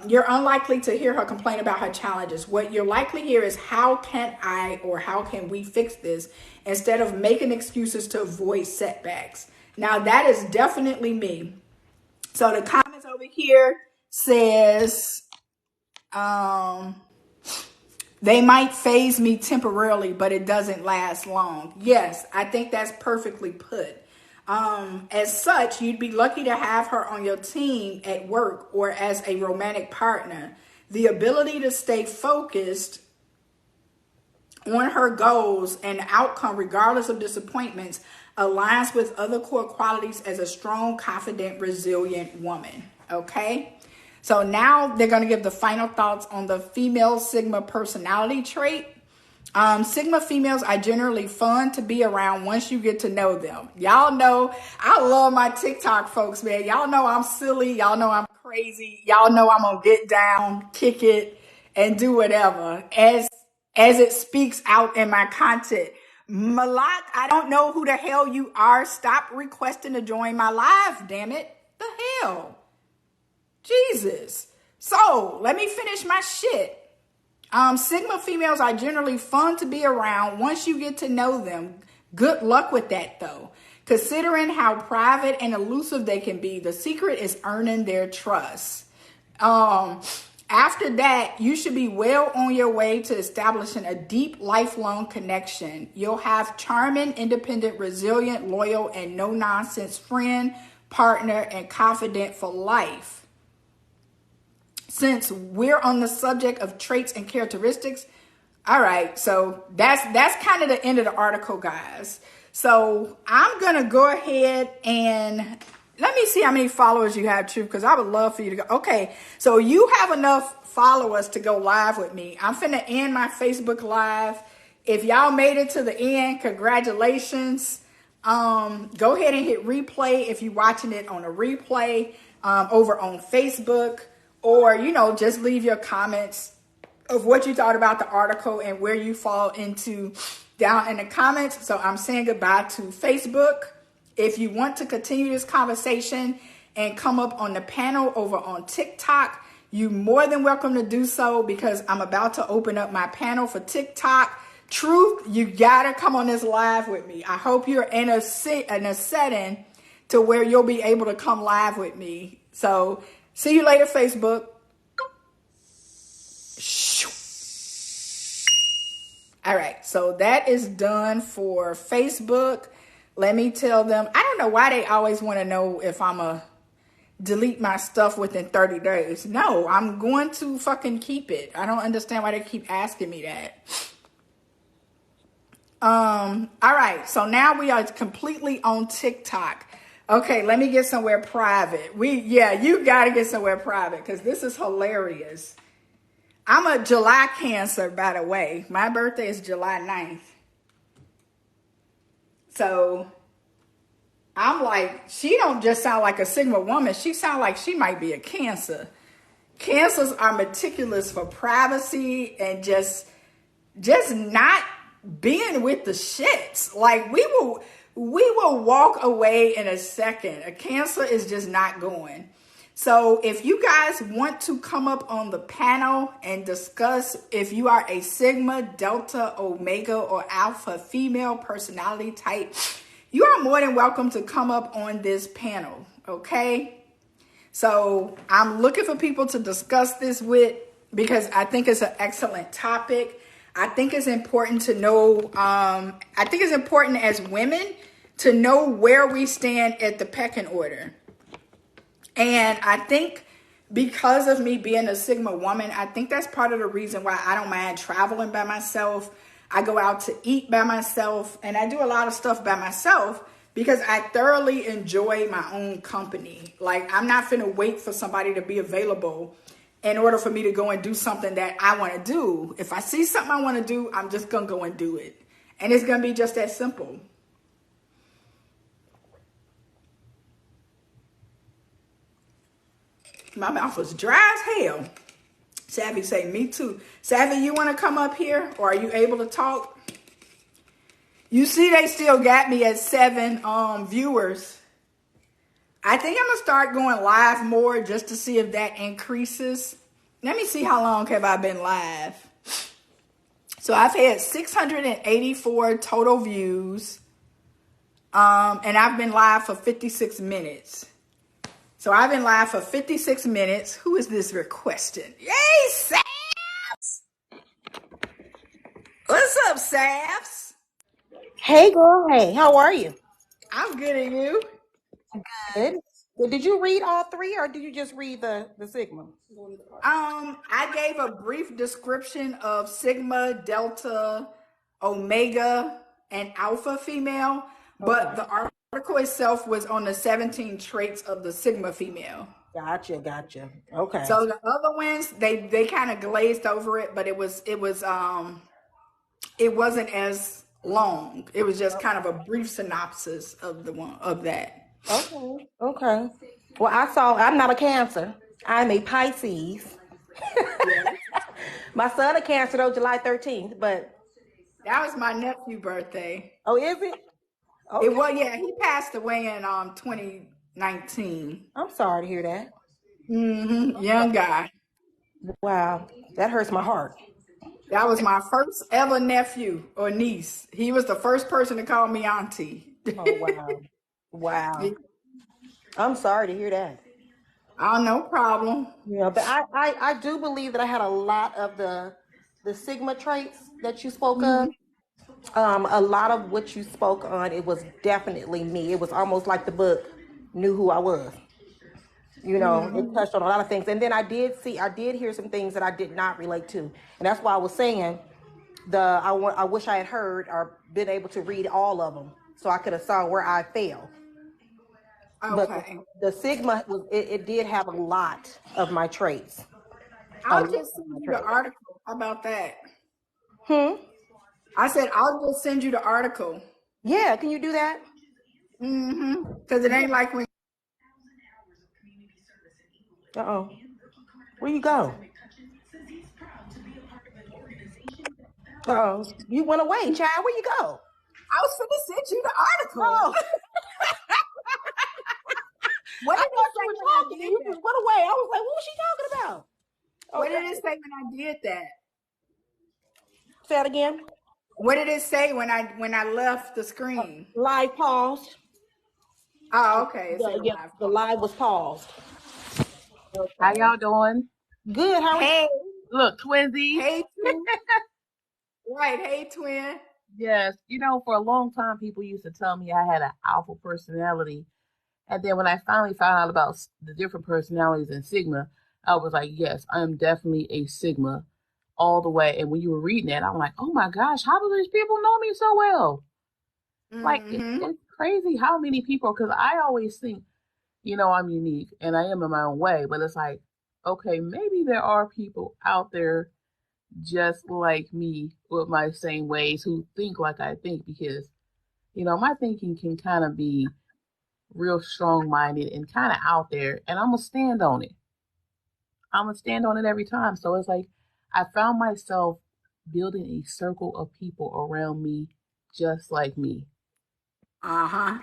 S1: You're unlikely to hear her complain about her challenges. What you're likely to hear is, how can I or how can we fix this, instead of making excuses to avoid setbacks. Now, that is definitely me. So the comments over here says, they might phase me temporarily, but it doesn't last long. Yes, I think that's perfectly put. As such, you'd be lucky to have her on your team at work or as a romantic partner. The ability to stay focused on her goals and outcome, regardless of disappointments, aligns with other core qualities as a strong, confident, resilient woman. Okay? So now they're going to give the final thoughts on the female Sigma personality trait. Sigma females are generally fun to be around once you get to know them. Y'all know I love my TikTok folks, man. Y'all know I'm silly. Y'all know I'm crazy. Y'all know I'm going to get down, kick it, and do whatever as it speaks out in my content. Malak, I don't know who the hell you are. Stop requesting to join my live, damn it. The hell? Jesus. So let me finish my shit. Sigma females are generally fun to be around once you get to know them. Good luck with that, though. Considering how private and elusive they can be, the secret is earning their trust. After that, you should be well on your way to establishing a deep, lifelong connection. You'll have charming, independent, resilient, loyal, and no-nonsense friend, partner, and confidant for life. Since we're on the subject of traits and characteristics, all right, so that's kind of the end of the article, guys. So I'm going to go ahead and let me see how many followers you have, Truth, because I would love for you to go. Okay, so you have enough followers to go live with me. I'm finna end my Facebook Live. If y'all made it to the end, congratulations. Go ahead and hit replay if you're watching it on a replay over on Facebook. Or, you know, just leave your comments of what you thought about the article and where you fall into down in the comments. So I'm saying goodbye to Facebook. If you want to continue this conversation and come up on the panel over on TikTok, you're more than welcome to do so, because I'm about to open up my panel for TikTok. Truth, you gotta come on this live with me. I hope you're in a setting to where you'll be able to come live with me. So see you later, Facebook. All right, so that is done for Facebook. Let me tell them, I don't know why they always want to know if I'm a delete my stuff within 30 days. No, I'm going to fucking keep it. I don't understand why they keep asking me that. All right, so now we are completely on TikTok. Okay, let me get somewhere private. You gotta get somewhere private, because this is hilarious. I'm a July Cancer, by the way. My birthday is July 9th. So I'm like, she don't just sound like a Sigma woman. She sound like she might be a Cancer. Cancers are meticulous for privacy and just not being with the shits. Like we will walk away in a second. A Cancer is just not going. So if you guys want to come up on the panel and discuss if you are a Sigma, Delta, Omega, or Alpha female personality type, you are more than welcome to come up on this panel, okay? So I'm looking for people to discuss this with because I think it's an excellent topic. I think it's important to know, I think it's important as women to know where we stand at the pecking order. And I think because of me being a Sigma woman, I think that's part of the reason why I don't mind traveling by myself. I go out to eat by myself and I do a lot of stuff by myself because I thoroughly enjoy my own company. Like, I'm not finna wait for somebody to be available in order for me to go and do something that I want to do. If I see something I want to do, I'm just going to go and do it. And it's going to be just that simple. My mouth was dry as hell. Savvy say, me too. Savvy, you want to come up here or are you able to talk? You see they still got me at 7 viewers. I think I'm going to start going live more just to see if that increases. Let me see how long have I been live. So I've had 684 total views. And I've been live for 56 minutes. So I've been live for 56 minutes. Who is this requesting? Yay, Savs! What's up, Savs?
S2: Hey girl, hey, how are you?
S1: I'm good at you.
S2: Good. Well, did you read all three or did you just read the Sigma?
S1: I gave a brief description of Sigma, Delta, Omega, and Alpha female, but
S2: Okay.
S1: the article itself was on the 17 traits of the Sigma female.
S2: Gotcha. Okay.
S1: So the other ones, they kind of glazed over it, but it wasn't as long. It was just kind of a brief synopsis of the one of that.
S2: Okay. Well, I'm not a Cancer. I'm a Pisces.
S1: Yeah.
S2: My son a Cancer though, July 13th, but
S1: That was my nephew's birthday.
S2: oh, is it?
S1: It
S2: Okay.
S1: was, yeah, he passed away in 2019.
S2: I'm sorry to hear that.
S1: Young guy.
S2: Wow. That hurts my heart.
S1: That was my first ever nephew or niece. He was the first person to call me auntie.
S2: Oh wow. Wow. I'm sorry to hear that.
S1: Oh, no problem.
S2: Yeah, but I do believe that I had a lot of the Sigma traits that you spoke of.
S1: Mhm.
S2: A lot of what you spoke on, it was definitely me. It was almost like the book knew who I was. It touched on a lot of things. And then I did hear some things that I did not relate to. And that's why I was saying I wish I had heard or been able to read all of them so I could have saw where I fell. But
S1: Okay.
S2: the Sigma it did have a lot of my traits. A
S1: I'll
S2: lot
S1: just
S2: of
S1: send
S2: my
S1: you the
S2: traits.
S1: article. How about that?
S2: Hmm.
S1: I said I'll just send you the article.
S2: Yeah, can you do that?
S1: Because it ain't like when
S2: Uh-oh. Where you go? Uh-oh. You went away, child. Where you go?
S1: I was finna send you the article.
S2: Oh,
S1: What
S2: I
S1: did it
S2: thought you
S1: say
S2: were
S1: when I
S2: talking and
S1: did
S2: you
S1: that?
S2: just went away. I was like, what was she talking about?
S1: What did
S2: Okay.
S1: it say when I did that?
S2: Say it again.
S1: What did it say when I left the screen?
S2: Live paused.
S1: Oh, okay. It said
S2: Yep,
S1: live.
S2: the live was paused.
S3: How
S2: Okay.
S3: y'all doing?
S2: Good. How are you?
S1: Hey,
S3: Look, twinsies.
S1: hey, twin. Right, hey, twin.
S3: Yes, for a long time, people used to tell me I had an alpha personality. And then when I finally found out about the different personalities in Sigma, I was like, yes, I am definitely a Sigma all the way. And when you were reading that, I'm like, oh my gosh, how do these people know me so well? Like,
S1: Mm-hmm.
S3: it's crazy how many people, because I always think, I'm unique and I am in my own way, but it's like, okay, maybe there are people out there just like me with my same ways who think like I think because, my thinking can kind of be real strong minded and kind of out there, and I'm going to stand on it. I'm gonna stand on it every time. So it's like I found myself building a circle of people around me just like me.
S1: Uh-huh.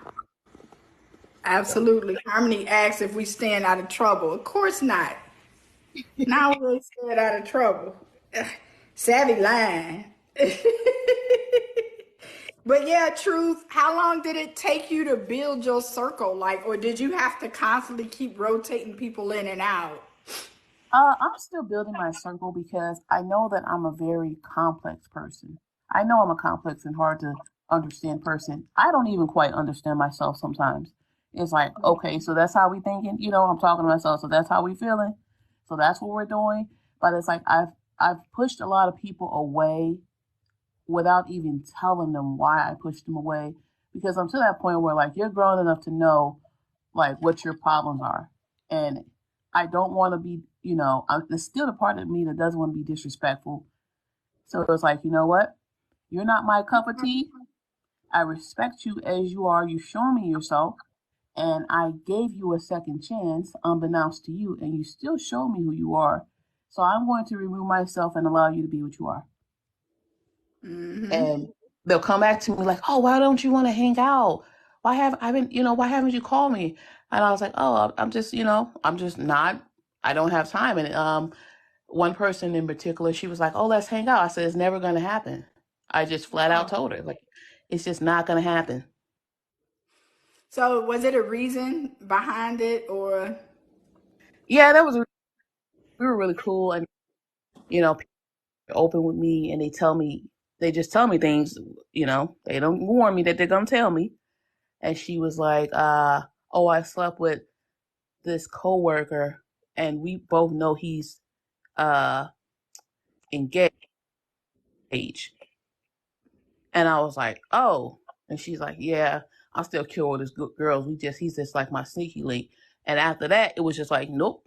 S1: Absolutely. Harmony asks if we stand out of trouble. Of course not. Now we stayed out of trouble. Ugh, savvy line. But yeah, truth, how long did it take you to build your circle? Like, or did you have to constantly keep rotating people in and out?
S3: I'm still building my circle because I know that I'm a very complex person. I know I'm a complex and hard to understand person. I don't even quite understand myself sometimes. It's like, okay, so that's how we thinking. I'm talking to myself, so that's how we feeling. So that's what we're doing. But it's like I've pushed a lot of people away without even telling them why I pushed them away because I'm to that point where like you're grown enough to know like what your problems are. And I don't want to be, there's still the part of me that doesn't want to be disrespectful. So it's like, you know what? You're not my cup of tea. I respect you as you are. You show me yourself. And I gave you a second chance, unbeknownst to you, and you still show me who you are. So I'm going to remove myself and allow you to be what you are.
S1: Mm-hmm.
S3: And they'll come back to me like, "Oh, why don't you want to hang out? Why haven't you called me?" And I was like, "Oh, I'm just, I'm just not. I don't have time." And one person in particular, she was like, "Oh, let's hang out." I said, "It's never going to happen." I just flat out
S1: Oh.
S3: told her like, "It's just not going to happen."
S1: So was it a reason behind it or
S3: Yeah, we were really cool, and people are open with me, and they just tell me things. They don't warn me that they're gonna tell me. And she was like, "Oh, I slept with this coworker, and we both know he's uh engaged." And I was like, "Oh," and she's like, "Yeah, I'm still cool with this girls. He's just like my sneaky link." And after that, it was just like, "Nope,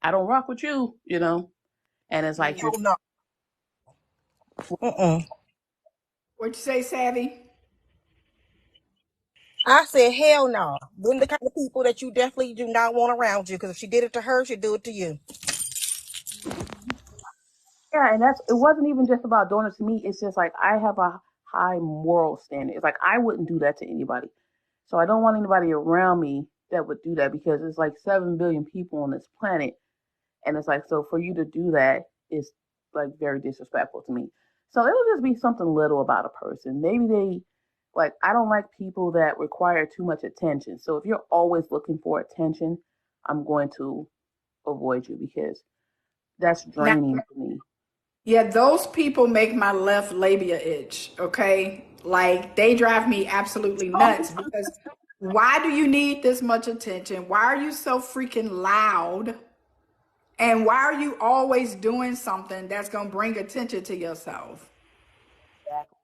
S3: I don't rock with you." And it's like you're
S2: Oh no. Mm-mm.
S1: what'd you say, Savvy?
S2: I said, hell no. Them the kind of people that you definitely do not want around you. Because if she did it to her, she'd do it to you.
S3: Yeah, and it wasn't even just about doing it to me. It's just like I have a high moral standard. It's like I wouldn't do that to anybody. So I don't want anybody around me that would do that because it's like 7 billion people on this planet. And it's like, so for you to do that is like very disrespectful to me. So it'll just be something little about a person. Maybe I don't like people that require too much attention. So if you're always looking for attention, I'm going to avoid you because that's
S1: Now,
S3: draining to me.
S1: yeah, those people make my left labia itch, okay? Like they drive me absolutely nuts because why do you need this much attention? Why are you so freaking loud? And why are you always doing something that's going to bring attention to yourself?
S3: Exactly.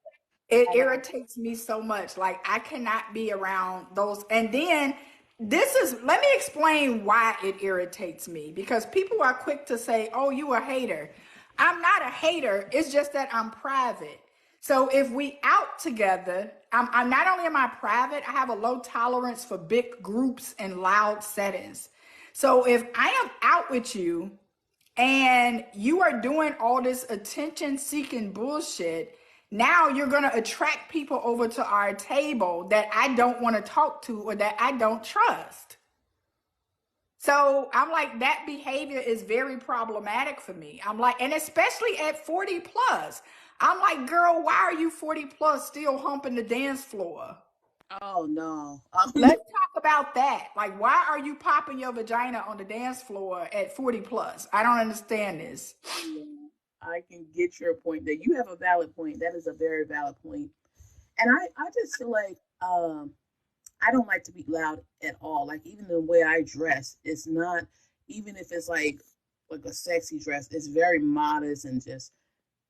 S1: It
S3: And
S1: irritates me so much. Like I cannot be around those. And then let me explain why it irritates me because people are quick to say, "Oh, you a hater." I'm not a hater. It's just that I'm private. So if we out together, I'm not only am I private, I have a low tolerance for big groups and loud settings. So if I am out with you and you are doing all this attention seeking bullshit, now you're going to attract people over to our table that I don't want to talk to or that I don't trust. So I'm like, that behavior is very problematic for me. I'm like, and especially at 40 plus, I'm like, girl, why are you 40 plus still humping the dance floor?
S3: oh no.
S1: Let's talk about that. Like, why are you popping your vagina on the dance floor at 40 plus? I don't understand this.
S3: Yeah, I can get your point there. You have a valid point. That is a very valid point. And I just feel like I don't like to be loud at all. Like even the way I dress, it's not even if it's like a sexy dress, it's very modest and just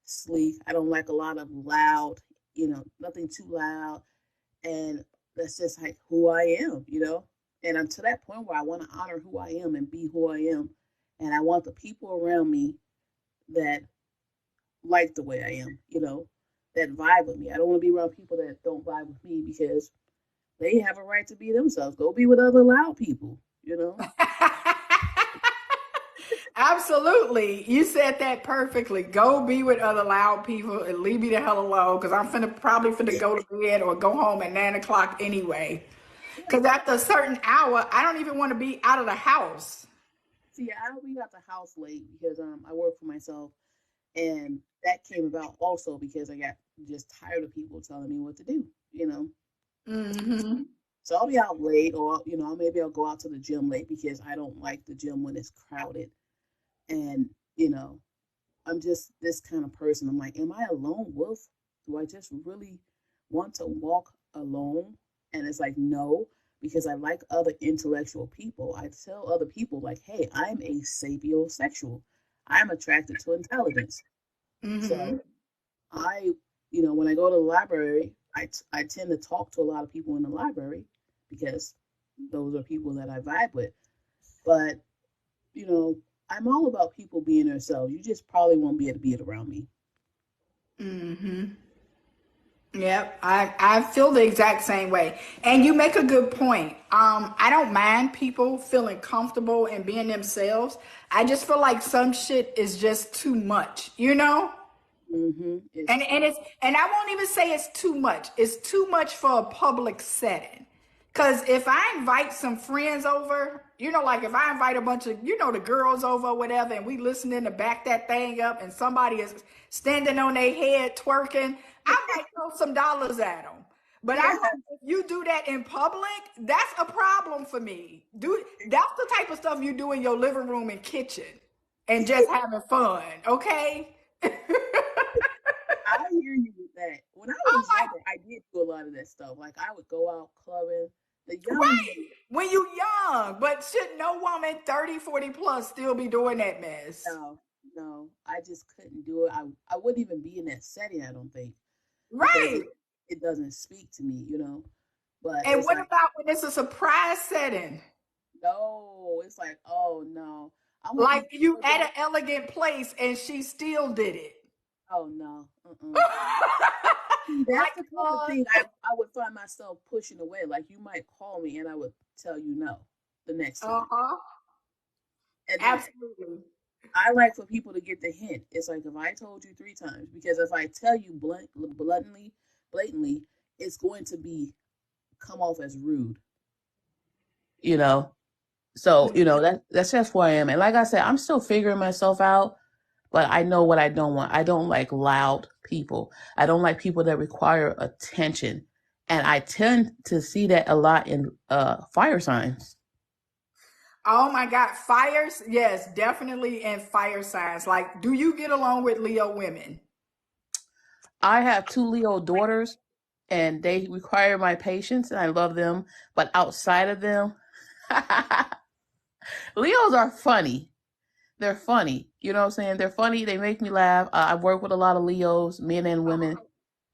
S3: sleek. I don't like a lot of loud, nothing too loud. And that's just like who I am. And I'm to that point where I want to honor who I am and be who I am. And I want the people around me that like the way I am, that vibe with me. I don't want to be around people that don't vibe with me because they have a right to be themselves. Go be with other loud people.
S1: Absolutely. You said that perfectly. Go be with other loud people and leave me the hell alone because I'm probably finna go to bed or go home at 9 o'clock anyway. Because after a certain hour, I don't even want to be out of the house.
S3: See, I don't be at the house late because I work for myself, and that came about also because I got just tired of people telling me what to do. You know,
S1: Hmm.
S3: so I'll be out late, or maybe I'll go out to the gym late because I don't like the gym when it's crowded. And you know, I'm just this kind of person. I'm like, am I a lone wolf? Do I just really want to walk alone? And it's like, no, because I like other intellectual people. I tell other people, like, hey, I'm a sapiosexual. I'm attracted to intelligence.
S1: Hmm.
S3: So I, when I go to the library, I tend to talk to a lot of people in the library because those are people that I vibe with. But you know, I'm all about people being themselves. You just probably won't be able to be it around me.
S1: Hmm. Yep, I feel the exact same way. And you make a good point. I don't mind people feeling comfortable and being themselves. I just feel like some shit is just too much, you know?
S3: It's
S1: And I won't even say it's too much. It's too much for a public setting. Cause if I invite some friends over, like if I invite a bunch of, the girls over or whatever, and we listening to back that thing up and somebody is standing on their head twerking, I might throw some dollars at them. But
S3: yeah,
S1: if you do that in public, that's a problem for me. That's the type of stuff you do in your living room and kitchen and just having fun, okay?
S3: I hear you with that. When I
S1: Oh
S3: was
S1: my,
S3: younger, I did do a lot of that stuff. Like I would go out clubbing. The young
S1: right.
S3: me,
S1: When you young, but should no woman 30, 40 plus still be doing that mess?
S3: no, no, I just couldn't do it. I wouldn't even be in that setting. I don't think because
S1: Right.
S3: it doesn't speak to me. But
S1: And
S3: it's
S1: what
S3: like
S1: about when it's a surprise setting?
S3: no, it's like oh no, I want these
S1: Like you
S3: people
S1: at
S3: there.
S1: an elegant place and she still did it.
S3: Oh no, See, that's
S1: Like,
S3: the kind of thing I would find myself pushing away. Like you might call me and I would tell you no the next time.
S1: uh-huh.
S3: And then
S1: Absolutely.
S3: I like for people to get the hint. It's like if I told you 3 times, because if I tell you blatantly, it's going to be come off as rude. You know. So that's just where I am. And like I said, I'm still figuring myself out. But I know what I don't want. I don't like loud people. I don't like people that require attention. And I tend to see that a lot in fire signs.
S1: Oh my God. Fires? Yes, definitely in fire signs. Like, do you get along with Leo women?
S3: I have 2 Leo daughters and they require my patience and I love them. But outside of them, Leos are funny. They're funny. You know what I'm saying? They're funny. They make me laugh. I work with a lot of Leos, men and women,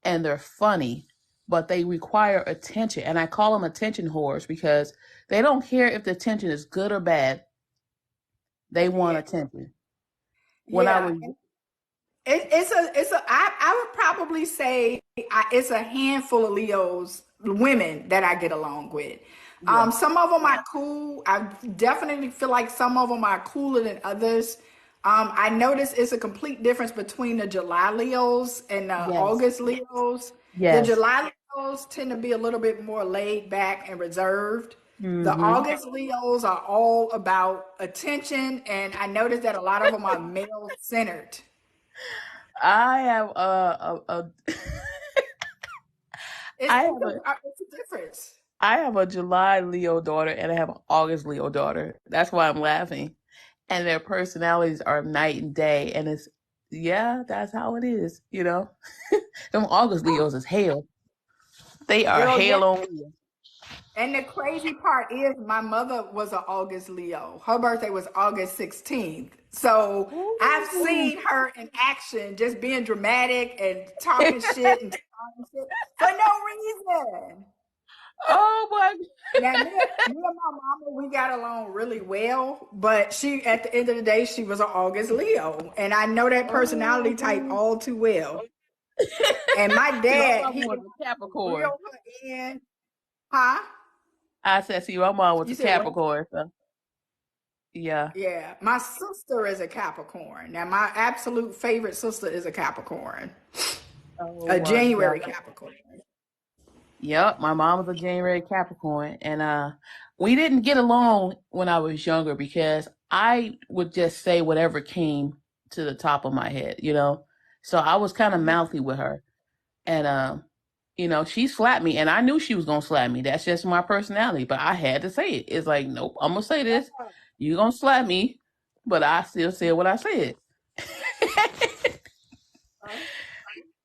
S3: and they're funny, but they require attention. And I call them attention whores because they don't care if the attention is good or bad. They want
S1: Yeah.
S3: attention. When I
S1: Yeah.
S3: was,
S1: I would probably say it's a handful of Leos women that I get along with.
S3: yeah,
S1: Some of them are cool. I definitely feel like some of them are cooler than others. I notice it's a complete difference between the July Leos and the
S3: yes,
S1: August Leos. The
S3: yes.
S1: July Leos tend to be a little bit more laid back and reserved. The
S3: Hmm.
S1: August Leos are all about attention, and I notice that a lot of them are male centered.
S3: I have
S1: It's,
S3: I
S1: it's,
S3: have a
S1: a, it's a difference.
S3: I have a July Leo daughter and I have an August Leo daughter. That's why I'm laughing. And their personalities are night and day. And it's yeah, that's how it is. Them August Leos is hell. They are
S1: Girl, yeah.
S3: hell on wheels.
S1: And the crazy part is my mother was an August Leo. Her birthday was August 16th. So I've
S3: Ooh.
S1: seen her in action just being dramatic and talking shit and talking shit for no reason.
S3: Oh my.
S1: Now, me and my mama, we got along really well, but at the end of the day, she was an August Leo. And I know that personality type
S3: Oh.
S1: all too well. And my
S3: See, my
S1: dad,
S3: mama
S1: he
S3: was
S1: would
S3: a Capricorn.
S1: reel her in. Huh?
S3: I said, see, my mom was
S1: You
S3: a
S1: said what?
S3: Capricorn. So. Yeah.
S1: Yeah, my sister is a Capricorn. Now, my absolute favorite sister is a Capricorn, a
S3: Oh, yeah.
S1: January Capricorn.
S3: Yep, my mom was a January Capricorn, and we didn't get along when I was younger because I would just say whatever came to the top of my head, you know. So I was kind of mouthy with her, and she slapped me, and I knew she was gonna slap me. That's just my personality, but I had to say it. It's like, nope, I'm gonna say this. You gonna slap me, but I still said what I said.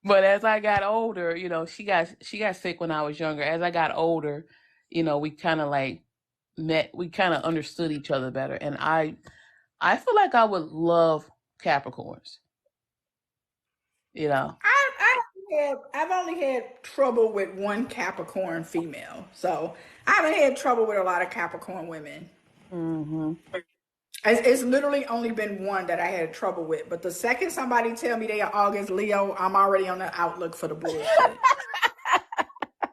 S3: But as I got older, she got sick when I was younger. As I got older, we kind of like met. We kind of understood each other better, and I feel like I would love Capricorns. You know.
S1: I've only had trouble with one Capricorn female, so I haven't had trouble with a lot of Capricorn women.
S3: Hmm.
S1: It's literally only been one that I had trouble with. But the second somebody tell me they are August Leo, I'm already on the outlook for the bullshit.
S3: I'm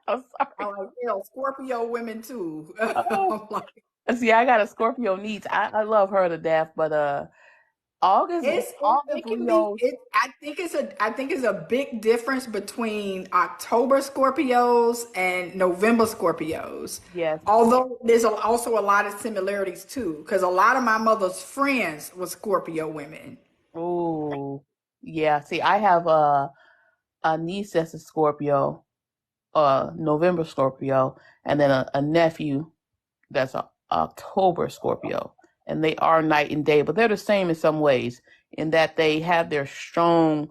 S1: I'm
S3: sorry.
S1: like, hell, Scorpio women too.
S3: Oh,
S1: I'm like,
S3: see, I got a Scorpio niece. I love her to death, but August August
S1: it can be
S3: Leos.
S1: it. I think it's a big difference between October Scorpios and November Scorpios.
S3: Yes.
S1: Although there's also a lot of similarities too, because a lot of my mother's friends were Scorpio women.
S3: Oh, yeah. See, I have a niece that's a Scorpio, November Scorpio, and then a nephew that's a October Scorpio. And they are night and day, but they're the same in some ways in that they have their strong,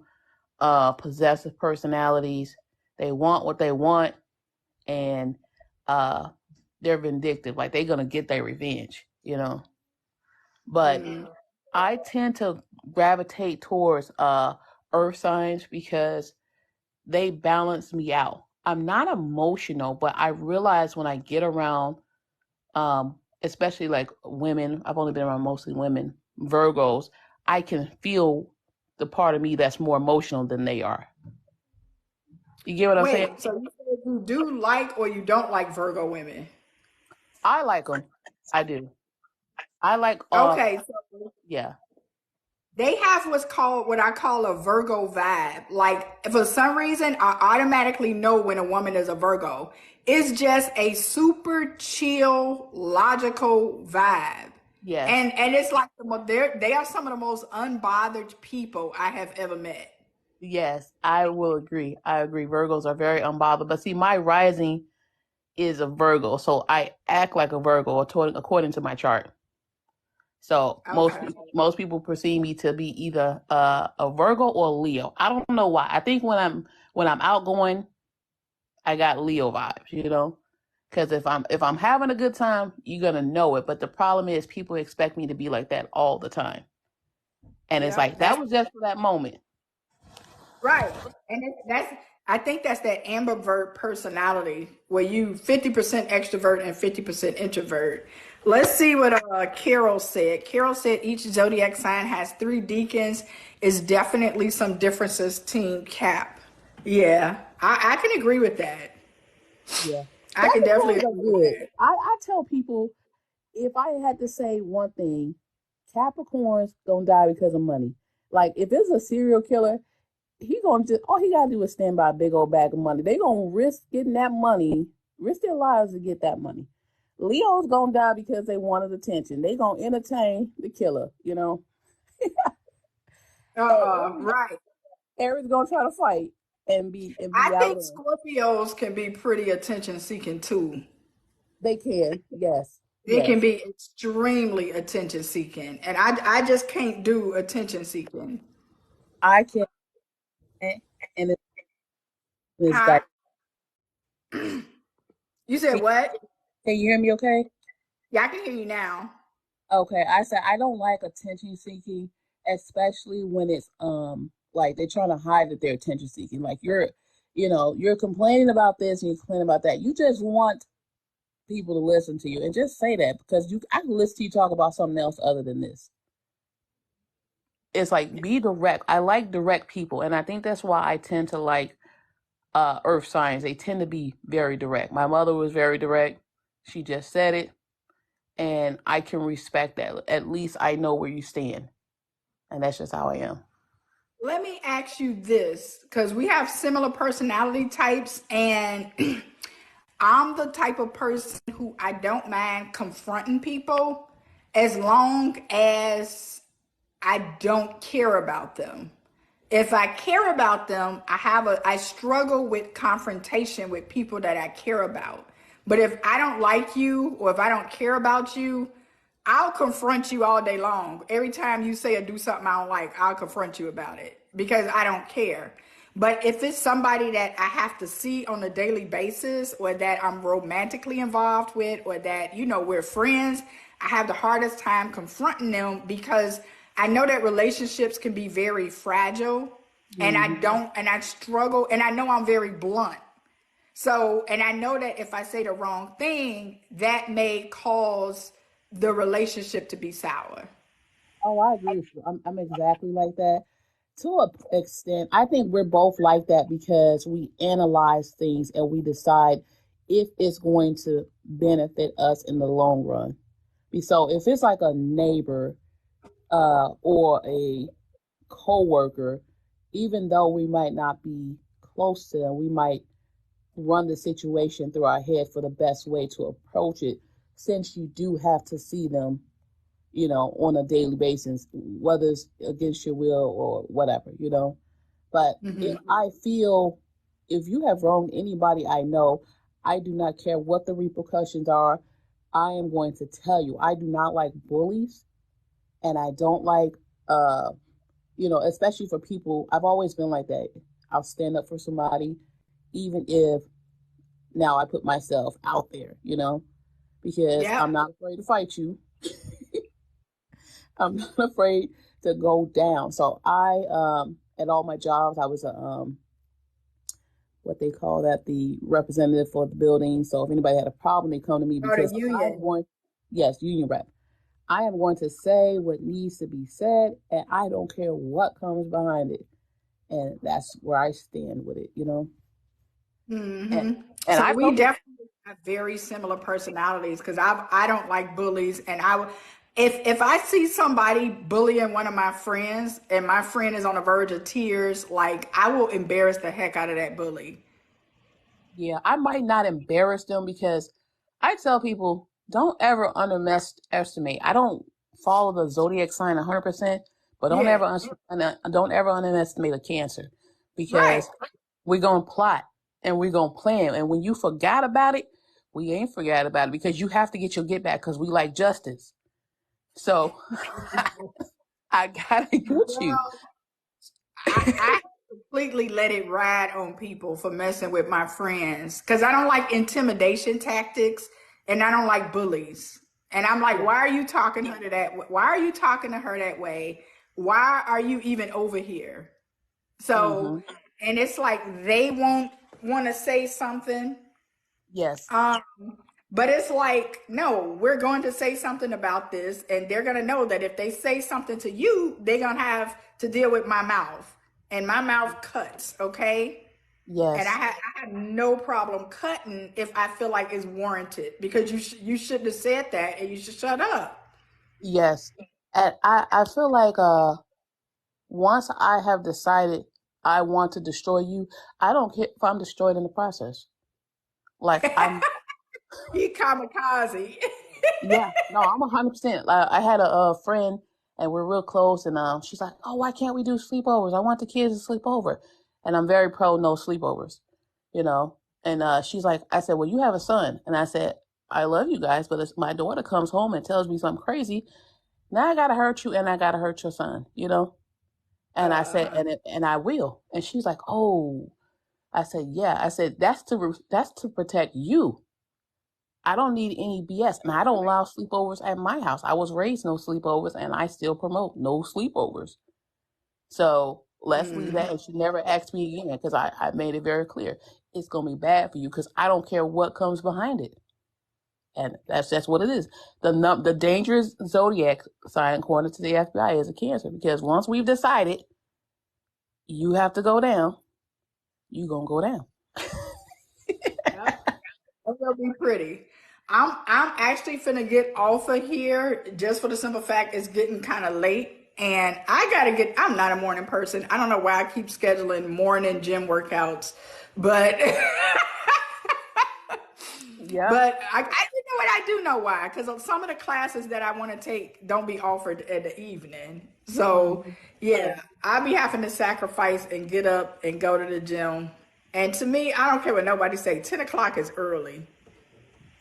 S3: possessive personalities. They want what they want, and uh, they're vindictive. Like they're gonna get their revenge, you know. But
S1: Mm.
S3: I tend to gravitate towards earth signs because they balance me out. I'm not emotional, but I realize when I get around, especially like women, I've only been around mostly women, Virgos, I can feel the part of me that's more emotional than they are. You get what I'm saying?
S1: Wait, so you said you do like or you don't like Virgo women?
S3: I like them. I do. I like,
S1: Okay, so
S3: yeah,
S1: they have what I call a Virgo vibe. Like for some reason, I automatically know when a woman is a Virgo. It's just a super chill, logical vibe.
S3: yes,
S1: And it's like they are some of the most unbothered people I have ever met.
S3: yes, I will agree. I agree. Virgos are very unbothered. But see, my rising is a Virgo, so I act like a Virgo according to my chart. So
S1: Okay.
S3: most people perceive me to be either a Virgo or a Leo. I don't know why. I think when I'm outgoing, I got Leo vibes, you know. Because if I'm having a good time, you're gonna know it. But the problem is, people expect me to be like that all the time, and it's
S1: Yep.
S3: like that was just for that moment.
S1: Right. And I think that's that ambivert personality where you 50% extrovert and 50% introvert. Let's see what Carol said. Carol said each zodiac sign has three deacons. Is definitely some differences, Team Cap. Yeah, I can agree with that.
S3: Yeah,
S1: I can definitely
S3: Capricorns are
S1: agree with
S3: good.
S1: that.
S3: I tell people if I had to say one thing, Capricorns don't die because of money. Like if it's a serial killer, he gonna just all he gotta do is stand by a big old bag of money. They gonna risk getting that money, risk their lives to get that money. Leo's gonna die because they wanted attention. They gonna entertain the killer, you know. And
S1: Right.
S3: Aries gonna try to fight and
S1: I
S3: be
S1: think
S3: outdone.
S1: Scorpios can be pretty attention seeking too.
S3: They can, yes,
S1: They can
S3: yes.
S1: be extremely attention seeking, and I just can't do attention seeking.
S3: I can, and it's
S1: Huh?
S3: like,
S1: You said what?
S3: can you hear me? Okay.
S1: Yeah, I can hear you now.
S3: Okay, I said I don't like attention seeking, especially when it's like they're trying to hide that they're attention seeking. Like you're complaining about this and you're complaining about that. You just want people to listen to you and just say that because I can listen to you talk about something else other than this. It's like be direct. I like direct people, and I think that's why I tend to like earth signs. They tend to be very direct. My mother was very direct. She just said it. and I can respect that. At least I know where you stand, and that's just how I am.
S1: Let me ask you this, because we have similar personality types, and I'm the type of person who I don't mind confronting people as long as I don't care about them. If I care about them, I struggle with confrontation with people that I care about. But if I don't like you or if I don't care about you, I'll confront you all day long. Every time you say or do something I don't like, I'll confront you about it because I don't care. But if it's somebody that I have to see on a daily basis or that I'm romantically involved with or that, we're friends, I have the hardest time confronting them because I know that relationships can be very fragile and
S3: Mm-hmm.
S1: I struggle and I know I'm very blunt. So, and I know that if I say the wrong thing, that may cause the relationship to be sour.
S3: Oh, I agree with you. I'm exactly like that to an extent. I think we're both like that because we analyze things and we decide if it's going to benefit us in the long run. So if it's like a neighbor or a coworker, even though we might not be close to them, we might run the situation through our head for the best way to approach it, since you do have to see them, on a daily basis, whether it's against your will or whatever. But if
S1: Hmm.
S3: I feel, if you have wronged anybody I know, I do not care what the repercussions are. I am going to tell you, I do not like bullies, and I don't like, especially for people. I've always been like that. I'll stand up for somebody, even if now I put myself out there, because
S1: Yep.
S3: I'm not afraid to fight you. I'm not afraid to go down. So at all my jobs, I was a, what they call that, the representative for the building. So if anybody had a problem, they come to me
S1: Or the
S3: because I'm
S1: union.
S3: going, yes, union rep. I am going to say what needs to be said, and I don't care what comes behind it. And that's where I stand with it. And
S1: Hmm.
S3: and
S1: So
S3: I
S1: we
S3: come from,
S1: definitely have very similar personalities because I don't like bullies, and if I see somebody bullying one of my friends and my friend is on the verge of tears, like I will embarrass the heck out of that bully.
S3: yeah, I might not embarrass them because I tell people don't ever underestimate. I don't follow the zodiac sign 100%, but
S1: Yeah.
S3: don't ever underestimate a Cancer,
S1: Right.
S3: because we're gonna plot and we're gonna plan, and when you forgot about it, we ain't forgot about it because you have to get your get back because we like justice. So I gotta get you.
S1: Well, I completely let it ride on people for messing with my friends because I don't like intimidation tactics and I don't like bullies. And I'm like,
S3: Yeah.
S1: why are you talking to her that? Why are you talking to her that way? Why are you even over here? So,
S3: Mm-hmm.
S1: and it's like they won't want to say something.
S3: Yes.
S1: Um, but it's like, no, we're going to say something about this, and they're going to know that if they say something to you, they're going to have to deal with my mouth, and my mouth cuts, okay? And
S3: Yes.
S1: I have no problem cutting if I feel like it's warranted because you shouldn't have said that, and you should shut up.
S3: Yes. And I feel like once I have decided I want to destroy you, I don't care if I'm destroyed in the process. Like
S1: He kamikaze.
S3: yeah, no, I'm 100%. I had a friend, and we're real close, and she's like, "Oh, why can't we do sleepovers? I want the kids to sleep over," and I'm very pro no sleepovers, you know. And she's like, I said, "Well, you have a son," and I said, "I love you guys, but if my daughter comes home and tells me something crazy, now I gotta hurt you, and I gotta hurt your son." And I said,
S1: Uh-huh.
S3: and I will. And she's like, "Oh," I said, "Yeah." I said, that's to protect you. I don't need any BS, and I don't allow sleepovers at my house. I was raised no sleepovers, and I still promote no sleepovers. So let's leave that.
S1: Mhm.
S3: And she never asked me again because I made it very clear it's gonna be bad for you because I don't care what comes behind it, and that's what it is. The dangerous zodiac sign, according to the FBI, is a Cancer, because once we've decided you have to go down, you gonna go down.
S1: Yep. That's gonna be pretty. I'm actually finna get off of here just for the simple fact it's getting kind of late. And I gotta get, I'm not a morning person. I don't know why I keep scheduling morning gym workouts, but
S3: Yeah.
S1: but you know what, I do know why. Because some of the classes that I want to take don't be offered in the evening. So
S3: Mhm.
S1: yeah, I'll be having to sacrifice and get up and go to the gym. And to me, I don't care what nobody say, 10 o'clock is early.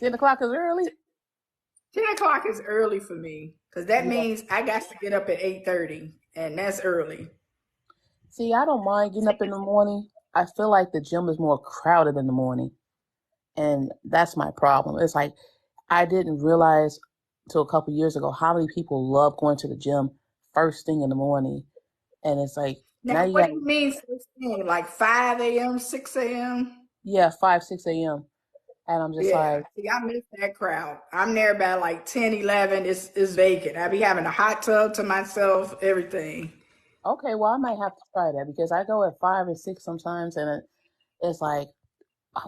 S3: 10 o'clock is early.
S1: 10 o'clock is early for me because that
S3: Yeah.
S1: means I got to get up at 8:30, and that's early.
S3: See, I don't mind getting up in the morning. I feel like the gym is more crowded in the morning, and that's my problem. It's like I didn't realize till a couple years ago how many people love going to the gym first thing in the morning, and it's like now
S1: Now,
S3: you
S1: what
S3: got
S1: do you mean first thing? Like 5 a.m., 6 a.m.?
S3: 5, 6 a.m. and I'm just
S1: Yeah.
S3: like,
S1: See, I miss that crowd. I'm there by like 10, 11. It's vacant. I be having a hot tub to myself, everything.
S3: okay, well I might have to try that because I go at 5 and 6 sometimes, and it's like,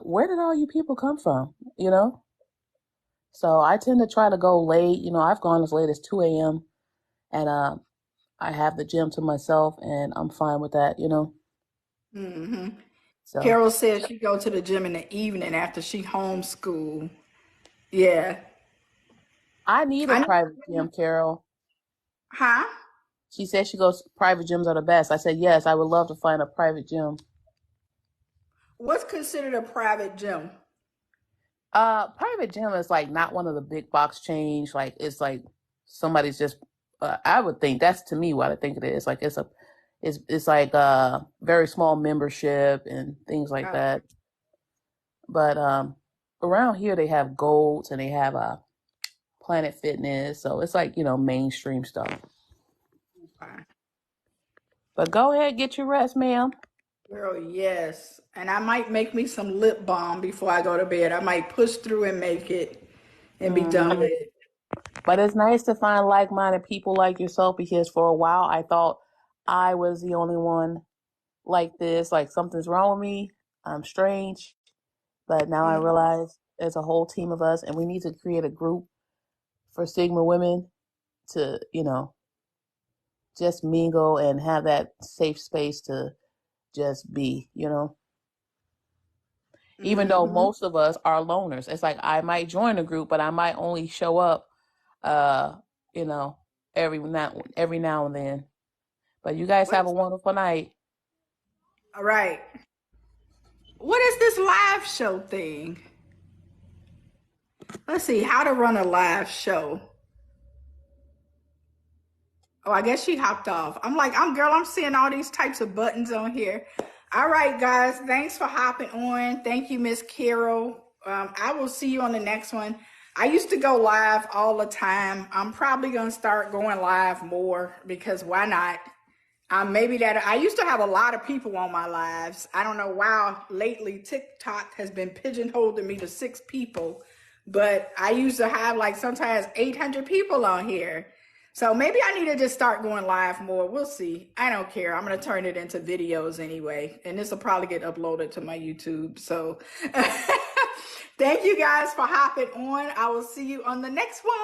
S3: where did all you people come from? You know. So I tend to try to go late. I've gone as late as 2 a.m. and I have the gym to myself, and I'm fine with that.
S1: hmm
S3: So
S1: Carol says she go to the gym in the evening after she homeschool. Yeah.
S3: I need a
S1: I
S3: private
S1: know.
S3: gym, Carol.
S1: Huh?
S3: She said she goes, private gyms are the best. I said, yes, I would love to find a private gym.
S1: What's considered a private gym?
S3: Private gym is like not one of the big box chains. Like it's like somebody's just. I would think that's to me what I think it is. Like it's like a very small membership and things like
S1: Oh,
S3: that. But around here they have Golds and they have Planet Fitness, so it's like mainstream stuff.
S1: okay.
S3: But go ahead, get your rest, ma'am.
S1: Girl, yes. And I might make me some lip balm before I go to bed. I might push through and make it and be done
S3: Hmm.
S1: with it.
S3: But it's nice to find like-minded people like yourself because for a while I thought I was the only one like this, like something's wrong with me. I'm strange. But now I
S1: Mhm.
S3: realize there's a whole team of us and we need to create a group for Sigma women to, just mingle and have that safe space to just be. Even though
S1: Mhm.
S3: most of us are loners. It's like I might join a group, but I might only show up uh, you know, every now and then. But you guys have a
S1: What's
S3: wonderful night.
S1: all right? What is this live show thing? Let's see how to run a live show. Oh, I guess she hopped off. I'm like, I'm seeing all these types of buttons on here. All right, guys, thanks for hopping on. Thank you, Miss Carol. I will see you on the next one. I used to go live all the time. I'm probably gonna start going live more because why not? Maybe that I used to have a lot of people on my lives. I don't know why lately TikTok has been pigeonholing me to 6 people, but I used to have like sometimes 800 people on here. So maybe I need to just start going live more. We'll see. I don't care. I'm going to turn it into videos anyway, and this will probably get uploaded to my YouTube. So thank you guys for hopping on. I will see you on the next one.